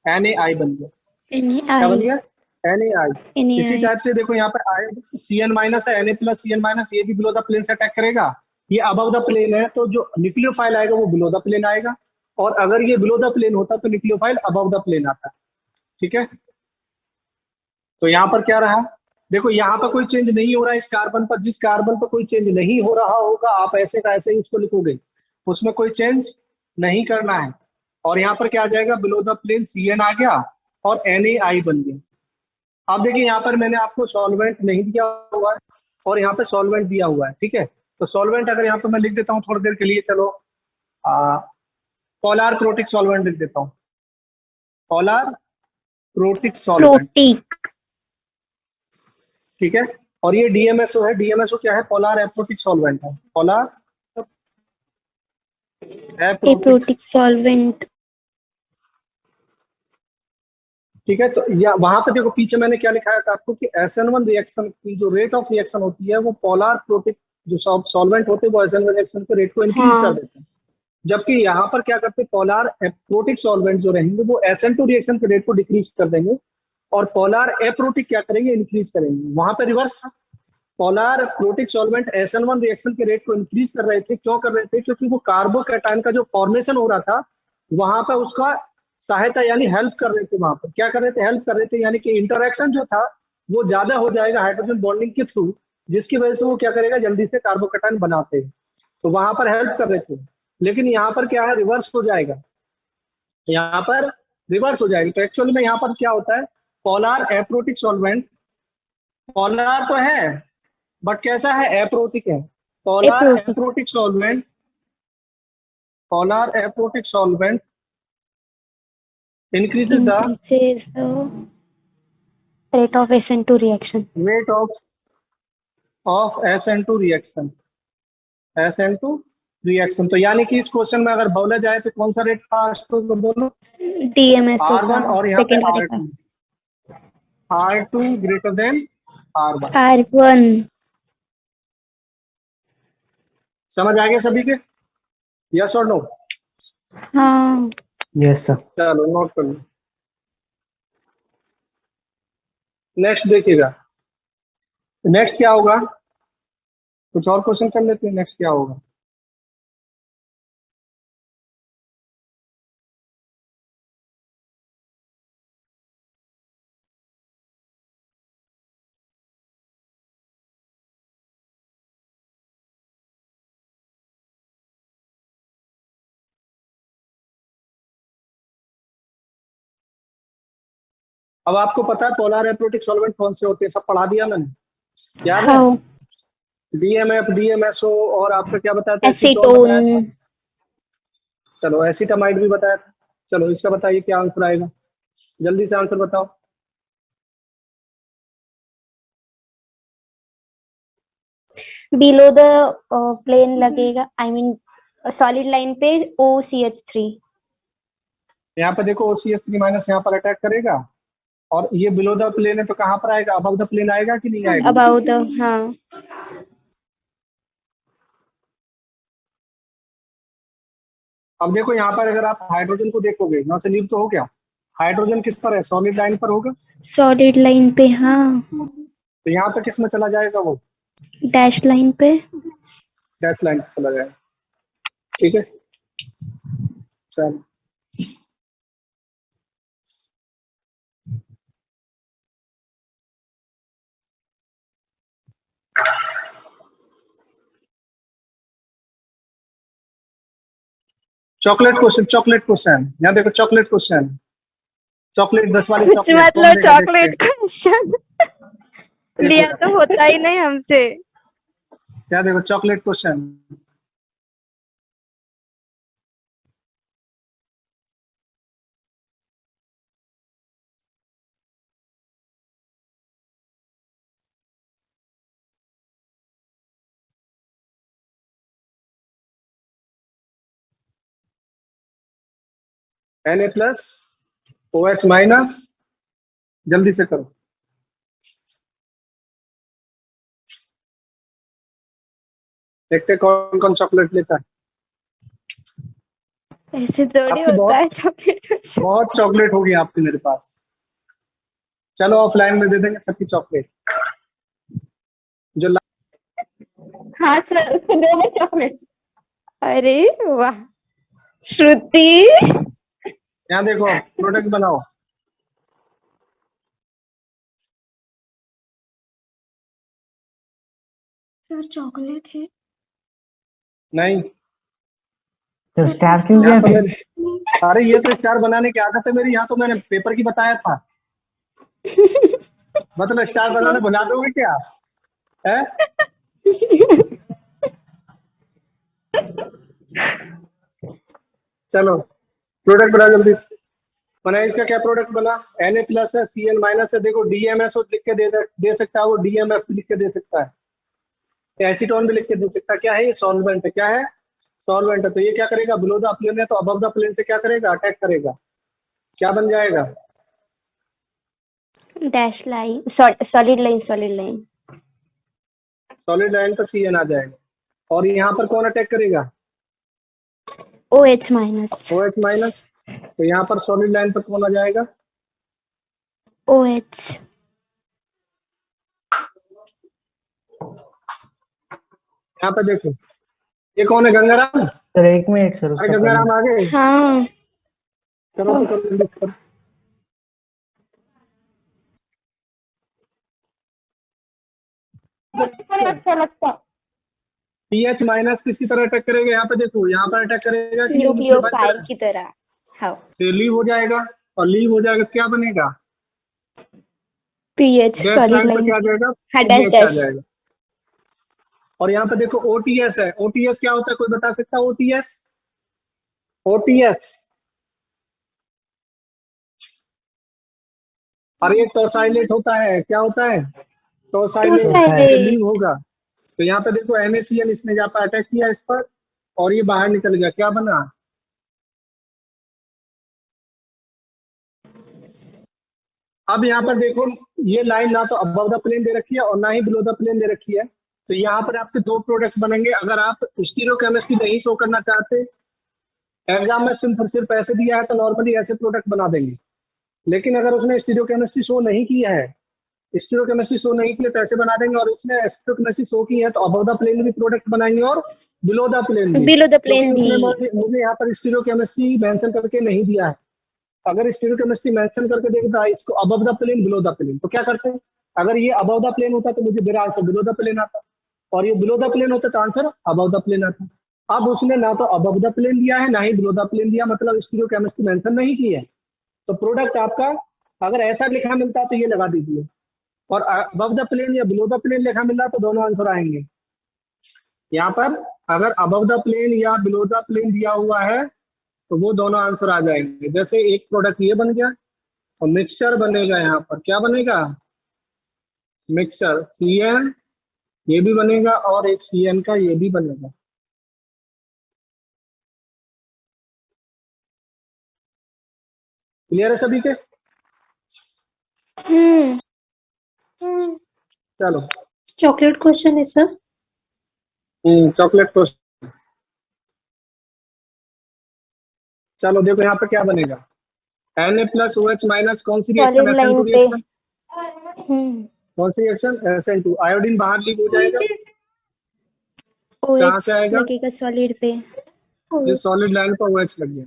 NaI बन गया। क्या बन NaI गया, NaI। इसी NaI टाइप से देखो यहाँ पे आयोडीन Cn माइनस है, Na प्लस Cn माइनस, ये भी बिलो द प्लेन से अटैक करेगा। ये अबव द प्लेन है तो जो न्यूक्लियोफाइल आएगा वो बिलो द प्लेन आएगा, और अगर ये बिलो द प्लेन होता तो न्यूक्लियोफाइल अबव द प्लेन आता। ठीक है, तो यहाँ पर क्या रहा, देखो यहाँ पर कोई चेंज नहीं हो रहा है इस कार्बन पर, जिस कार्बन पर कोई चेंज नहीं हो रहा होगा आप ऐसे का ऐसे ही उसको लिखोगे, उसमें कोई चेंज नहीं करना है। और यहाँ पर क्या आ जाएगा, बिलो द प्लेन Cn आ गया और NaI बन गया। अब देखिए यहाँ पर मैंने आपको सॉल्वेंट नहीं दिया हुआ है और यहाँ पे सॉल्वेंट दिया हुआ है। ठीक है, तो सॉल्वेंट अगर यहाँ पे मैं लिख देता हूँ थोड़ी देर के लिए, चलो पोलार प्रोटिक सॉल्वेंट लिख देता हूँ, पोलार प्रोटिक सॉल्वेंट। प्रोटीक ठीक है, और ये DMSO है, DMSO क्या है, पोलार एप्रोटिक सॉल्वेंट है, पोलार एप्रोटिक। Aprotic solvent. ठीक है, तो या वहां पे देखो पीछे मैंने क्या लिखाया था आपको कि SN1 रिएक्शन की जो रेट ऑफ रिएक्शन होती है वो पोलार प्रोटिक जो सॉल्वेंट होते हैं वो SN1 रिएक्शन के रेट को इंक्रीज कर हाँ, देते हैं, जबकि यहाँ पर क्या करते हैं, पोलार एप्रोटिक सॉल्वेंट जो रहेंगे वो SN2 रिएक्शन के रेट को डिक्रीज कर देंगे, और पोलार एप्रोटिक क्या करेंगे, इंक्रीज करेंगे। वहां पे रिवर्स था, polar protic solvent SN1 reaction के रेट को इंक्रीज कर रहे थे, क्यों कर रहे थे, क्योंकि वो कार्बोकैटायन का जो फॉर्मेशन हो रहा था वहां पर उसका सहायता यानी हेल्प कर रहे थे, वहां पर क्या कर रहे थे, हेल्प कर रहे थे, यानी कि इंटरेक्शन जो था वो ज्यादा हो जाएगा हाइड्रोजन बॉन्डिंग के थ्रू, जिसकी वजह से वो क्या करेगा, जल्दी से कार्बोकैटायन बनाते हैं, तो वहां पर हेल्प कर रहे थे। लेकिन यहाँ पर क्या है, रिवर्स हो जाएगा, यहाँ पर रिवर्स हो जाएगा। तो एक्चुअल में यहाँ पर क्या होता है, पोलार एप्रोटिक सॉल्वेंट, पोलार तो है बट कैसा है, एप्रोटिक है। Polar aprotic aprotic solvent, polar aprotic solvent increases the increases the rate of SN2 reaction. rate of SN2 reaction, SN2 reaction. तो यानी कि इस क्वेश्चन में अगर बोला जाए तो कौन सा रेट फास्ट तो बोलो, DMSO का R1, और यहाँ पे सेकेंड वाले का R2, R2 greater than R1। R1। समझ आ गया सभी के, यस और नो? हाँ, यस सर। चलो नोट कर लो। नेक्स्ट देखिएगा, नेक्स्ट क्या होगा, कुछ और क्वेश्चन कर लेते हैं, नेक्स्ट क्या होगा। अब आपको पता है पोलर एप्रोटिक सॉल्वेंट कौन से होते हैं, सब पढ़ा दिया मैंने, याद है? हाँ, DMF, DMSO, और आपका क्या बताया था, एसीटोन बताया था। एसीटोन। चलो एसिटामाइड भी बताया था। चलो इसका बताइए क्या आंसर आएगा, जल्दी से आंसर बताओ। बिलो द प्लेन लगेगा, आई मीन सॉलिड लाइन पे OCH3। यहाँ पे देखो OCH3 माइनस यहाँ पर अटैक करेगा, और ये बिलो द प्लेन है तो कहाँ पर आएगा, अबव द प्लेन आएगा कि नहीं आएगा? अबाउट द, हाँ, अब देखो यहाँ पर अगर आप हाइड्रोजन को देखोगे, यहाँ से लीव तो हो गया, हाइड्रोजन किस पर है, सॉलिड लाइन पर होगा, सॉलिड लाइन पे, हाँ। तो यहाँ पे किस में चला जाएगा, वो डैश लाइन पे। डैश लाइन पे चला जाएगा। ठीक है, चलो चॉकलेट क्वेश्चन यहाँ देखो, चॉकलेट क्वेश्चन, चॉकलेट 10 वाली कुछ चॉकलेट कौन मतलब देगा, देखते चॉकलेट क्वेश्चन हैं। लिया तो होता ही नहीं हमसे। क्या देखो, चॉकलेट क्वेश्चन, Na+, OH-, जल्दी से करो। देखते कौन कौन चॉकलेट लेता है। ऐसे थोड़ी आपकी होता है चॉकलेट क्वेश्चन। बहुत चॉकलेट होगी आपके मेरे पास। चलो ऑफलाइन में दे देंगे सबकी चॉकलेट। जो हाँ सर, उसको दे दे चॉकलेट। अरे वाह श्रुति। यहाँ देखो, प्रोडक्ट बनाओ। सर चॉकलेट है। नहीं, तो स्टार क्यों यहाँ गया तो फिर? मेरे, अरे ये तो स्टार बनाने की आदत है मेरी, यहाँ तो मैंने पेपर की बताया था। मतलब स्टार बनाना भुला दोगे क्या, है? चलो प्रोडक्ट बना जल्दी से। बना, इसका क्या प्रोडक्ट बना, Na+ है, Cl- है, देखो DMSO लिख के दे सकता है, वो DMF लिख के दे सकता है, एसीटोन भी लिख के दे सकता है। क्या है ये, सॉल्वेंट है। क्या है, सॉल्वेंट है। तो ये क्या करेगा, बिलो द प्लेन है तो अबव द प्लेन से क्या करेगा, अटैक करेगा। क्या बन जाएगा, dash line, solid line, solid line. Solid line पर Cn आ जाएगा। और यहाँ पर कौन अटैक करेगा, OH-। OH-। तो यहाँ पर सॉलिड लाइन पर कौन आ जाएगा, OH। यहाँ पे देखो, ये कौन है, गंगाराम। सर 1 मिनट सर, अरे उसका गंगाराम आ गए, हाँ। करो तो करो जल्दी से करो। अच्छा लगता है। PH- किसकी तरह अटैक करेगा, यहाँ पे देखो, यहाँ पर अटैक करेगा कि न्यूक्लियोफाइल की तरह। हाँ, लीव हो जाएगा, और लीव हो जाएगा क्या बनेगा, पीएच डैश सॉलिड लाइन पर लाइन। क्या आ जाएगा, हाँ, डैश PH आ डैश। जाएगा। और यहाँ पे देखो OTS है, OTS क्या होता है, कोई बता सकता है, OTS, OTS, और ये टोसाइलेट होता है, क्या होता है, टोसाइलेट, तो टोसाइलेट। लीव होगा। तो यहाँ पे देखो NaCl, इसने यहाँ पर अटैक किया इस पर, और ये बाहर निकल गया, क्या बना, अब यहाँ पर देखो, ये लाइन ना तो अबव द प्लेन दे रखी है और ना ही बिलो द प्लेन दे रखी है। तो यहाँ पर आपके दो प्रोडक्ट बनेंगे। अगर आप स्टीरियोकेमिस्ट्री नहीं शो करना चाहते, एग्जाम में सिर्फ ऐसे दिया है, तो नॉर्मली ऐसे प्रोडक्ट बना देंगे। लेकिन अगर उसने स्टीरियोकेमिस्ट्री शो नहीं किया है, स्टीरियोकेमिस्ट्री शो नहीं की है, तो ऐसे बना देंगे। और इसने स्टीरियोकेमिस्ट्री शो की है तो अबव द प्लेन भी प्रोडक्ट बनाएंगे और बिलो द प्लेन भी। बिलो द क्योंकि प्लेन भी। उसने मुझे यहाँ पर स्टीरियोकेमिस्ट्री मेंशन करके नहीं दिया है। अगर स्टीरियोकेमिस्ट्री मेंशन करके देखता है इसको above the plane below the plane, तो क्या करते हैं, अगर ये अबव द प्लेन होता तो मुझे मेरा आंसर बिलो द प्लेन आता, और ये बिलो द प्लेन होता तो आंसर अबव द प्लेन आता। अब उसने ना तो अबव द प्लेन दिया है, ना ही बिलो द प्लेन दिया, मतलब स्टीरियोकेमिस्ट्री मेंशन नहीं की है। तो प्रोडक्ट आपका अगर ऐसा लिखा मिलता तो ये लगा दीजिए, और अबव द प्लेन या बिलो द प्लेन लिखा मिला तो दोनों आंसर आएंगे। यहाँ पर अगर अबव द प्लेन या बिलो द प्लेन दिया हुआ है तो वो दोनों आंसर आ जाएंगे। जैसे एक प्रोडक्ट ये बन गया, और मिक्सचर बनेगा, यहाँ पर क्या बनेगा, मिक्सचर Cn, ये भी बनेगा, और एक Cn का ये भी बनेगा। क्लियर है सभी के, चलो। चॉकलेट क्वेश्चन है सर। चॉकलेट को, चलो देखो यहाँ पे क्या बनेगा, Na प्लस OH माइनस कौन सी रिएक्शन? सॉलिड लाइन SN2 पे। रिएक्शन। हम्म। कौन सी रिएक्शन? SN2। आयोडीन बाहर लीक हो जाएगा, कहाँ OH से आएगा? लगेगा सॉलिड पे। ये सॉलिड लाइन पर OH लग गया।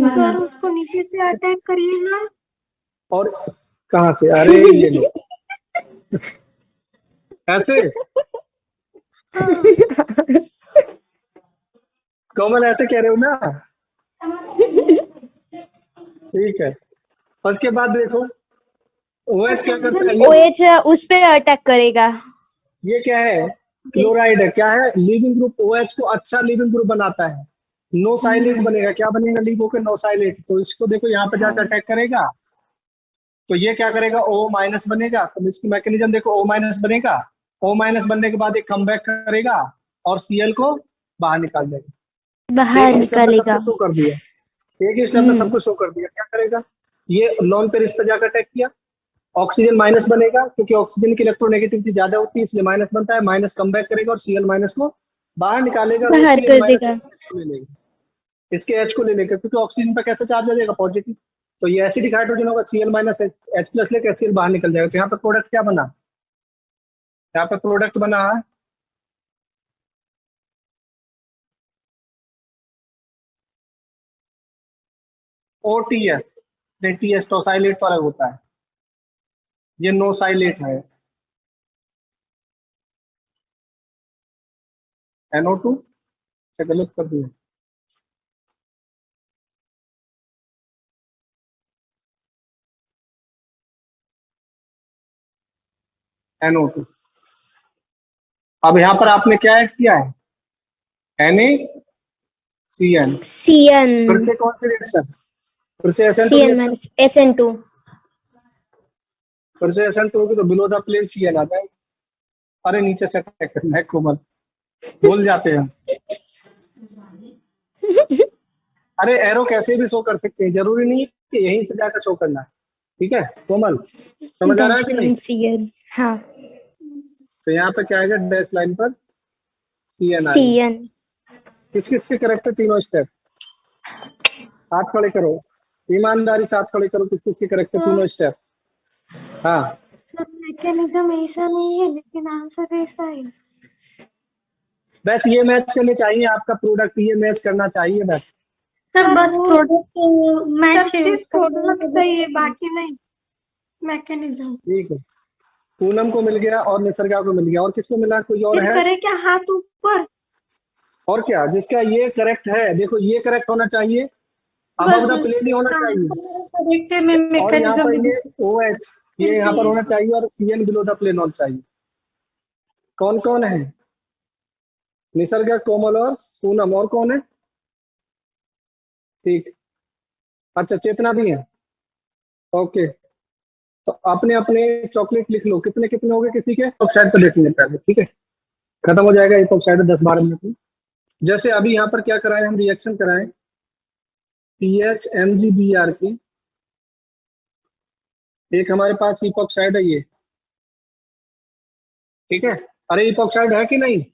सर उसको नीचे से अटैक करिए ना। और कहाँ से? अरे ये लो ऐसे। कोमल ऐसे कह रहे हो ना? ठीक है। उसके बाद देखो OH क्या करता है? OH उस पे अटैक करेगा। ये क्या है? क्लोराइड है। क्या है? लीविंग ग्रुप OH को अच्छा लीविंग ग्रुप बनाता है। नो साइलेट बनेगा। क्या बनेगा? लीव के नो साइलेट। तो इसको देखो यहाँ पे जाकर अटैक करेगा, तो ये क्या करेगा? O माइनस बनेगा। तो इसकी मैकेनिज्म देखो, O माइनस बनेगा, O माइनस बनने के बाद एक कमबैक करेगा और Cl को बाहर निकाल देगा। बाहर एक स्टेप में निकालेगा। सबको शो कर दिया, एक ही स्टेप में सबको शो कर दिया। क्या करेगा? ये लॉन पेयर इस पर जाकर अटैक किया, ऑक्सीजन माइनस बनेगा क्योंकि ऑक्सीजन की इलेक्ट्रोनेगेटिविटी ज्यादा होती है, इसलिए माइनस बनता है। माइनस कम बैक करेगा और Cl माइनस को बाहर निकालेगा। बाहर Cl कर माइनस देगा। को ले लेगा, इसके H को ले लेगा क्योंकि ऑक्सीजन पर कैसे चार्ज आ जाएगा? पॉजिटिव। तो ये एसिडिक हाइड्रोजन होगा, Cl माइनस H प्लस लेकर HCl बाहर निकल जाएगा। तो यहाँ पर प्रोडक्ट क्या बना? यहाँ पर प्रोडक्ट बना है OTS। TS टोसाइलेट तो अलग होता है, ये नोसाइलेट है। NO2 से गलत कर दिया। NO2। अब यहाँ पर आपने क्या ऐड किया है? NaCN। फिर CN। से कौन सी रिएक्शन? फिर से SN2 CN reaction. Minus SN2। फिर से SN2 होगी तो बिलो द प्लेन CN आ जाएगा। अरे नीचे से अटैक करना है कोमल, भूल जाते हैं। अरे एरो कैसे भी शो कर सकते हैं, जरूरी नहीं कि यहीं से जाकर शो करना है। ठीक है कोमल, समझ आ रहा है कि नहीं? CN। हाँ। तो यहाँ पे क्या आएगा? डैश लाइन पर CN आएगा। CN। किस किस के करेक्ट है? तीनों स्टेप हाथ खड़े करो, ईमानदारी से हाथ खड़े करो। किस किस के करेक्ट है? तीनों स्टेप। हाँ सर मैकेनिज्म ऐसा नहीं है लेकिन आंसर ऐसा है। बस ये मैच करने चाहिए, आपका प्रोडक्ट ये मैच करना चाहिए बस। सर बस प्रोडक्ट मैच है, उसका प्रोडक्ट सही है, बाकी नहीं मैकेनिज्म। ठीक है, पूनम को मिल गया और निसर्गा को मिल गया, और किसको मिला? कोई और फिर है? करे क्या? हाथ ऊपर। और क्या? जिसका ये करेक्ट है, देखो ये करेक्ट होना चाहिए, अब बस अपना बस प्लेन ही होना हाँ। चाहिए। करेक्ट है, मैं और यहाँ पर मैकेनिज्म ये OH ये यहाँ पर होना चाहिए और CN बिलो द प्लेन होना चाहिए। कौन कौन है? निसर्गा, कोमल और पूनम। और कौन है? ठीक, अच्छा चेतना भी है। ओके, तो अपने अपने चॉकलेट लिख लो। कितने कितने हो गए किसी के? ऑक्साइड पर देख लेते हैं, ठीक है, खत्म हो जाएगा इपॉक्साइड 10-12 मिनट में। जैसे अभी यहाँ पर क्या कराएं हम? रिएक्शन कराएं PHMgBr की। एक हमारे पास इपॉक्साइड है ये, ठीक है। अरे इपॉक्साइड है कि नहीं?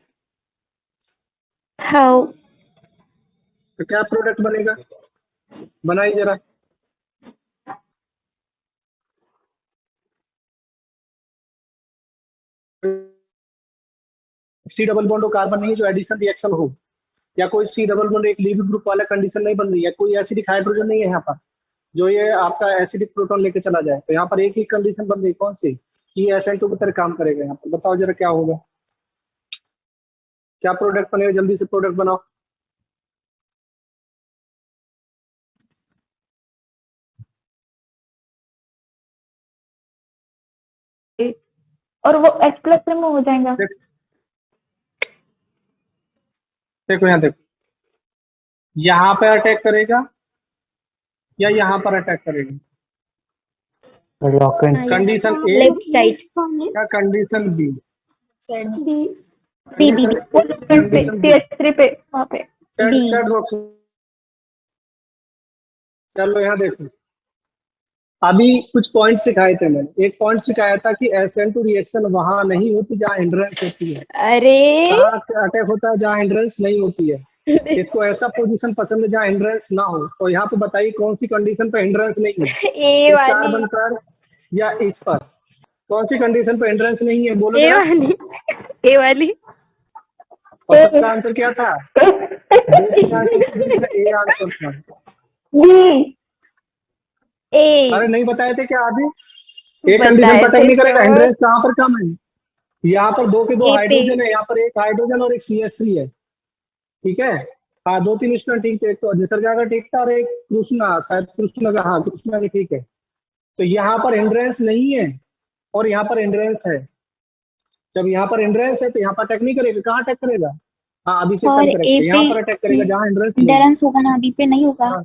हाँ। तो क्या प्रोडक्ट बनेगा? बनाइए जरा। C डबल बॉन्ड और कार्बन नहीं, जो एडिशन रिएक्शन हो, या कोई C डबल बॉन्ड एक लीविंग ग्रुप वाला कंडीशन नहीं बन रही है, कोई एसिडिक हाइड्रोजन नहीं है यहाँ पर जो ये आपका एसिडिक प्रोटॉन लेके चला जाए। तो यहाँ पर एक ही कंडीशन बन रही, कौन सी? ये SN2 की तरह काम करेगा। यहाँ पर बताओ जरा क्या होगा, क्या प्रोडक्ट बनेगा? जल्दी से प्रोडक्ट बनाओ। और वो H प्लस में हो जाएगा। देखो यहाँ देखो, यहाँ पे अटैक करेगा या यहाँ पर अटैक करेगा? कंडीशन ए लेफ्ट साइड। या कंडीशन बी? बी। CH3 पे वहाँ पे। Chat box. चलो यहाँ देखो, अभी कुछ पॉइंट सिखाए थे मैंने। एक पॉइंट सिखाया था कि SN2 रिएक्शन वहां नहीं होती जहाँ हिंड्रेंस होती है। अरे कहाँ अटैक होता है? जहाँ हिंड्रेंस नहीं होती है। इसको ऐसा पोजीशन पसंद है जहाँ हिंड्रेंस ना हो। तो यहाँ पे बताइए कौन सी कंडीशन पे हिंड्रेंस नहीं है, ए इस वाली, कार्बन पर या इस पर? कौन सी कंडीशन पे हिंड्रेंस नहीं है, बोलो ए जरा। वाली, ए वाली। और सबका आंसर क्या था? बेसिक आंसर था, ए आंसर था। बी। ए अरे नहीं बताए थे क्या आदि? ए कंडीशन बताए पता ही थे नहीं करेगा, सर। हिंड्रेंस कहाँ पर कम है? यहाँ पर दो के दो ए पे। हाइड्रोजन है, यहाँ पर एक हाइड्रोजन और एक CH3 है, ठीक है। हाँ, 2-3 स्टूडेंट ठीक थे, एक तो निसर्गा का ठीक था और एक कृष्णा, शायद कृष्णा का, हाँ कृष्णा का ठीक है। तो यहाँ पर हिंड्रेंस नहीं है और यहाँ पर हिंड्रेंस है। जब यहाँ पर हिंड्रेंस है तो यहाँ पर अटैक नहीं करेगा, कहाँ अटैक करेगा? हाँ अभिषेक सर करेक्ट ए है, यहाँ पे पर अटैक करेगा जहाँ हिंड्रेंस नहीं है। हिंडरेंस होगा ना, बी पे नहीं होगा। हाँ।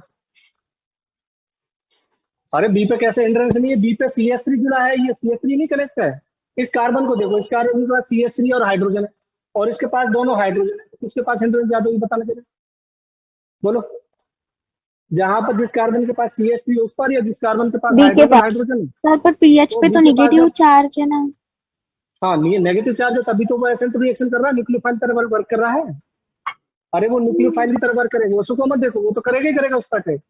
अरे बी पे कैसे हिंड्रेंस नहीं है? बी पे CH3 जुड़ा है, ये CH3 नहीं कनेक्ट है। इस कार्बन को देखो, इस कार्बन के पास CH3 और हाइड्रोजन है और इसके पास दोनों हाइड्रोजन है, किसके पास हिंड्रेंस ज्यादा ये पता लगेगा, बोलो। जहां पर जिस कार्बन के पास CH3 उस पर, या जिस कार्बन के पास बी के पास। हाइड्रोजन है? सर पर पीएच तो पे बी तो के पास नेगेटिव चार्ज है ना। हाँ नेगेटिव चार्ज है, तभी तो वो एसेंट रिएक्शन कर रहा है, न्यूक्लियोफाइल की तरह वर्क कर रहा है। अरे वो न्यूक्लियोफाइल की तरह वर्क करेगा, उसको मत देखो, वो तो करेगा ही करेगा उस पर अटैक।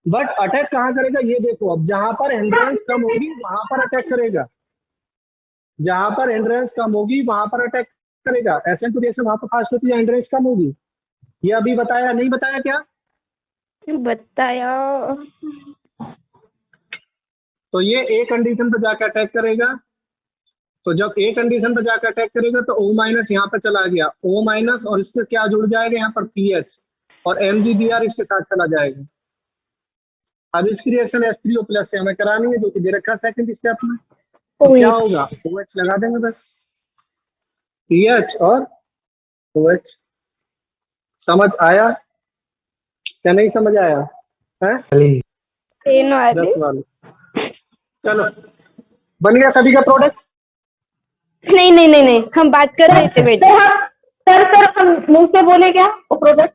बट अटैक कहाँ करेगा ये देखो, अब जहां पर हिंड्रेंस कम होगी वहां पर अटैक करेगा, जहां पर हिंड्रेंस कम होगी वहां पर अटैक करेगा। एसेंट रिएक्शन वहां पर फास्ट होती है, हिंड्रेंस कम होगी। ये अभी बताया नहीं बताया क्या? बताया। तो ये ए कंडीशन पे जाकर अटैक करेगा। तो जब ए कंडीशन पे जाकर अटैक करेगा तो O- यहाँ पे चला गया, O- और इससे क्या जुड़ जाएगा यहाँ पर PH, और MgBr इसके साथ चला जाएगा। अब इसकी रिएक्शन H3O+ से हमें करानी है, जो कि दे रखा है सेकंड स्टेप में। तो क्या होगा, OH लगा देंगे बस, PH और OH। समझ आया क्या नहीं समझ आया है? तीन वाली। 10 वाले। चलो बन गया सभी का प्रोडक्ट। नहीं नहीं नहीं नहीं, हम बात कर रहे थे बेटे। सर हम मुंह से बोले क्या वो प्रोडक्ट?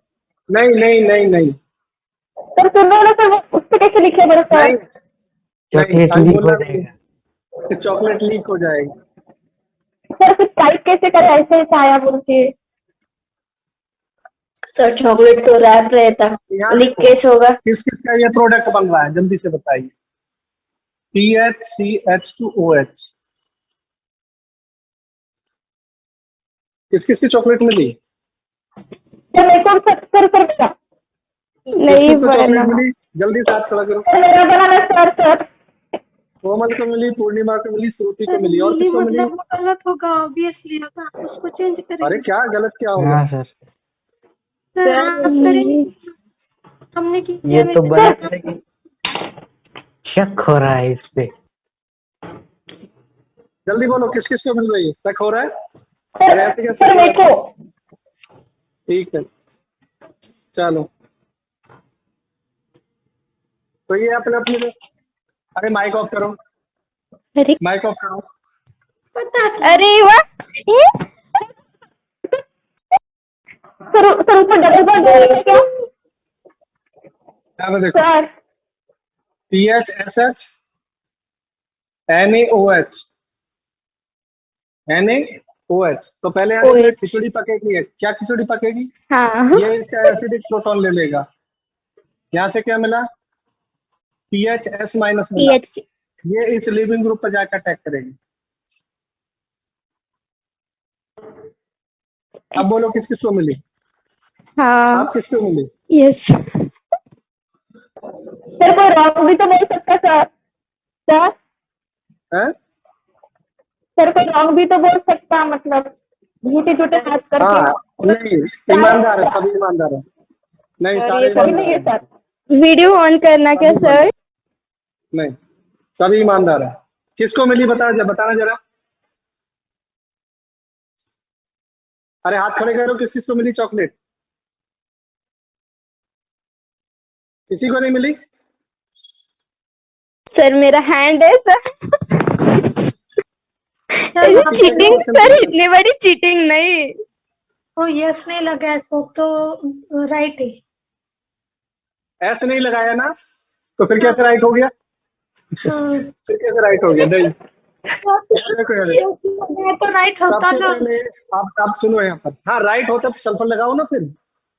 नहीं नहीं नहीं नहीं सर सुनो ना सर, वो उस पे कैसे लिखे बड़ा सर? नहीं, चॉकलेट अभी लीक हो बोला जाएगा। चॉकलेट लीक हो जाएगी। सर फिर टाइप कैसे करें, ऐसे ऐसा आया बोल के? सर चॉकलेट तो रैप रहता, यहाँ लीक देखो, कैसे होगा? किस किस का ये प्रोडक्ट बन रहा है, जल्दी से बताइए। PHCH2OH, किस किस की चॉकलेट मिली? सर मेरे को सर क्या? नहीं किस किस को बना। चॉकलेट मिली? जल्दी से हाथ खड़ा करो। सर मेरा बनाना सर। कोमल को मिली, पूर्णिमा को मिली, श्रुति को मिली, और नीली किसको मिली? मतलब वो गलत होगा ऑब्वियसली, होगा उसको चेंज अरे करेंगे। क्या गलत क्या होगा? हाँ सर, सर आप करेंगे, हमने की ये तो बना करेगी। शक हो रहा है इस पे। जल्दी बोलो किस किस को मिल रही है, शक हो रहा है? सर ऐसे कैसे सर मेरे को ठीक है चलो। तो ये अपने अपने, अरे माइक ऑफ करो, अरे माइक ऑफ करो। पता था। अरे वाह, ये सर ऊपर डबल बॉन्ड है क्या? यहाँ पे देखो, सर PHSH NaOH NaOH। तो पहले यहाँ पे OH। खिचड़ी पकेगी, क्या खिचड़ी पकेगी? हाँ ये इसका एसिडिक प्रोटॉन ले लेगा। यहाँ से क्या मिला? PHS- मिला। PHC। ये इस लिविंग ग्रुप पर जाकर अटैक करेगी। अब बोलो किस किस को मिली? हाँ आप किसको मिली? यस। सर कोई रॉन्ग भी तो बोल सकता सर। हैं? सर कोई रॉन्ग भी तो बोल सकता, मतलब झूठे झूठे बात करके। हाँ नहीं, ईमानदार है, सभी ईमानदार है। नहीं सारे सभी ईमानदार नहीं है हैं। सर। वीडियो ऑन करना क्या सर? नहीं सभी ईमानदार है। किसको मिली बताना जरा। अरे हाथ खड़े करो, किस किस को मिली चॉकलेट? किसी को नहीं मिली? सर मेरा हैंड है सर। सर वहाँ पे चीटिंग सर, इतनी बड़ी चीटिंग नहीं। वो यस नहीं लगा है, सो तो राइट है। ऐसे नहीं लगाया ना, तो फिर कैसे राइट हो गया? हाँ। फिर कैसे राइट हो गया? नहीं मैं तो राइट होता सबसे ना। पहले आप सुनो यहाँ पर। हाँ राइट होता तो सल्फर लगाओ ना फिर,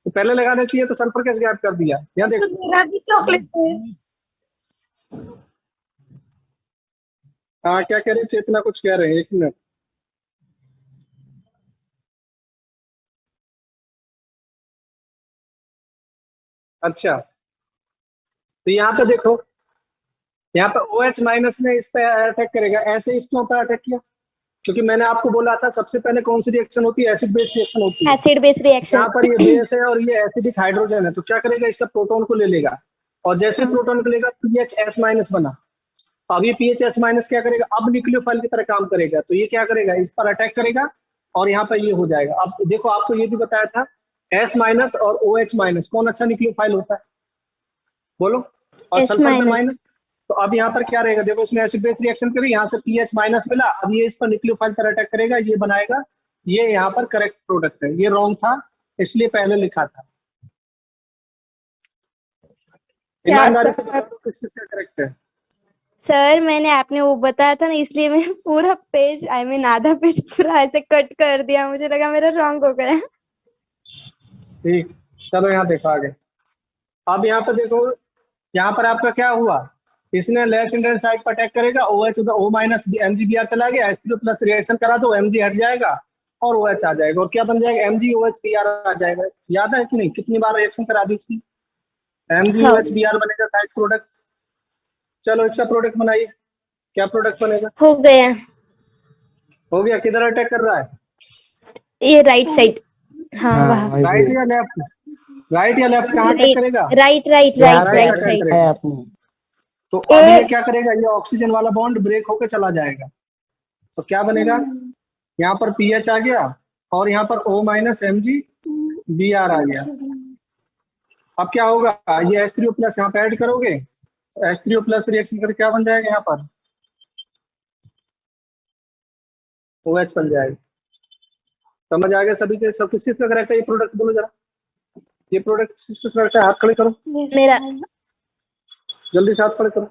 तो पहले लगाना चाहिए, तो सल्फर कैसे गायब कर दिया? यहाँ तो देखो। मेरा भी चॉकलेट है। हाँ, क्या कह रहे हैं? चेतना कुछ कह रहे हैं, 1 मिनट। अच्छा, तो यहाँ पे देखो, यहाँ पे OH माइनस ने इस पे अटैक करेगा, ऐसे इसके ऊपर अटैक किया, क्योंकि मैंने आपको बोला था सबसे पहले कौन सी रिएक्शन होती है? एसिड बेस रिएक्शन होती है। Acid base reaction. यहाँ पर ये बेस है और ये एसिडिक हाइड्रोजन है, तो क्या करेगा? इसका प्रोटॉन को ले लेगा, और जैसे प्रोटॉन को लेगा PHS माइनस बना। अब ये PHS माइनस क्या करेगा? अब न्यूक्लियोफाइल की तरह काम करेगा, तो ये क्या करेगा? इस पर अटैक करेगा और यहाँ पर ये हो जाएगा। अब देखो, आपको ये भी बताया था S माइनस और OH माइनस कौन अच्छा न्यूक्लियोफाइल होता है? बोलो। और S सल्फर माइनस। माइनस। तो अब यहाँ पर क्या रहेगा? देखो, इसने एसिड बेस रिएक्शन करी, यहाँ से PH माइनस मिला, अब ये इस पर न्यूक्लियोफाइल पर अटैक करेगा, ये बनाएगा। ये यहाँ पर करेक्ट प्रोडक्ट है, ये रॉन्ग था, इसलिए पहले लिखा था। ईमानदारी से बताओ किस किस का करेक्ट है? सर मैंने आपने वो बताया था ना, इसलिए मैं पूरा पेज आधा पेज पूरा ऐसे कट कर दिया, मुझे लगा मेरा रॉन्ग हो गया। ठीक, चलो यहाँ देखो आगे। अब यहाँ पर देखो, यहाँ पर आपका क्या हुआ? इसने लेस इंटेंस साइड पर अटैक करेगा, OH उधर O माइनस MgBr चला गया, H3O प्लस रिएक्शन करा दो, Mg हट जाएगा और OH आ जाएगा, और क्या बन जाएगा? MgOH Br आ जाएगा। याद है कि नहीं? कितनी बार रिएक्शन करा दी इसकी? MgOH Br बनेगा साइड प्रोडक्ट। चलो इसका प्रोडक्ट बनाइए, क्या प्रोडक्ट बनेगा? हो गया। हो गया। किधर अटैक कर रहा है? ये राइट साइड। हाँ वहाँ। राइट या लेफ्ट? राइट या लेफ्ट? कहाँ अटैक करेगा? राइट राइट यहाँ राइट पे राइट अटैक साइड। करेगा। है अपनी। तो अब ये क्या करेगा? ये ऑक्सीजन वाला बॉन्ड ब्रेक होकर चला जाएगा, तो क्या बनेगा? यहाँ पर PH आ गया और यहाँ पर O माइनस MgBr आ गया। अब क्या होगा? ये H3O प्लस यहाँ पे ऐड करोगे, H3O प्लस रिएक्शन करके क्या बन जाएगा? यहाँ पर OH बन जाएगा। समझ आ गया सभी के? सब किस किस का करेक्ट है? ये प्रोडक्ट बोलो जरा, ये प्रोडक्ट किस किस का करेक्ट है? हाथ खड़े करो, मेरा। जल्दी से हाथ खड़े करो।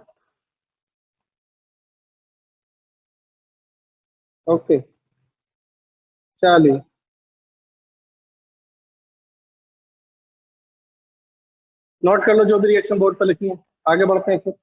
ओके, चलिए नोट कर लो जो भी रिएक्शन बोर्ड पर लिखी है, आगे बढ़ते हैं फिर।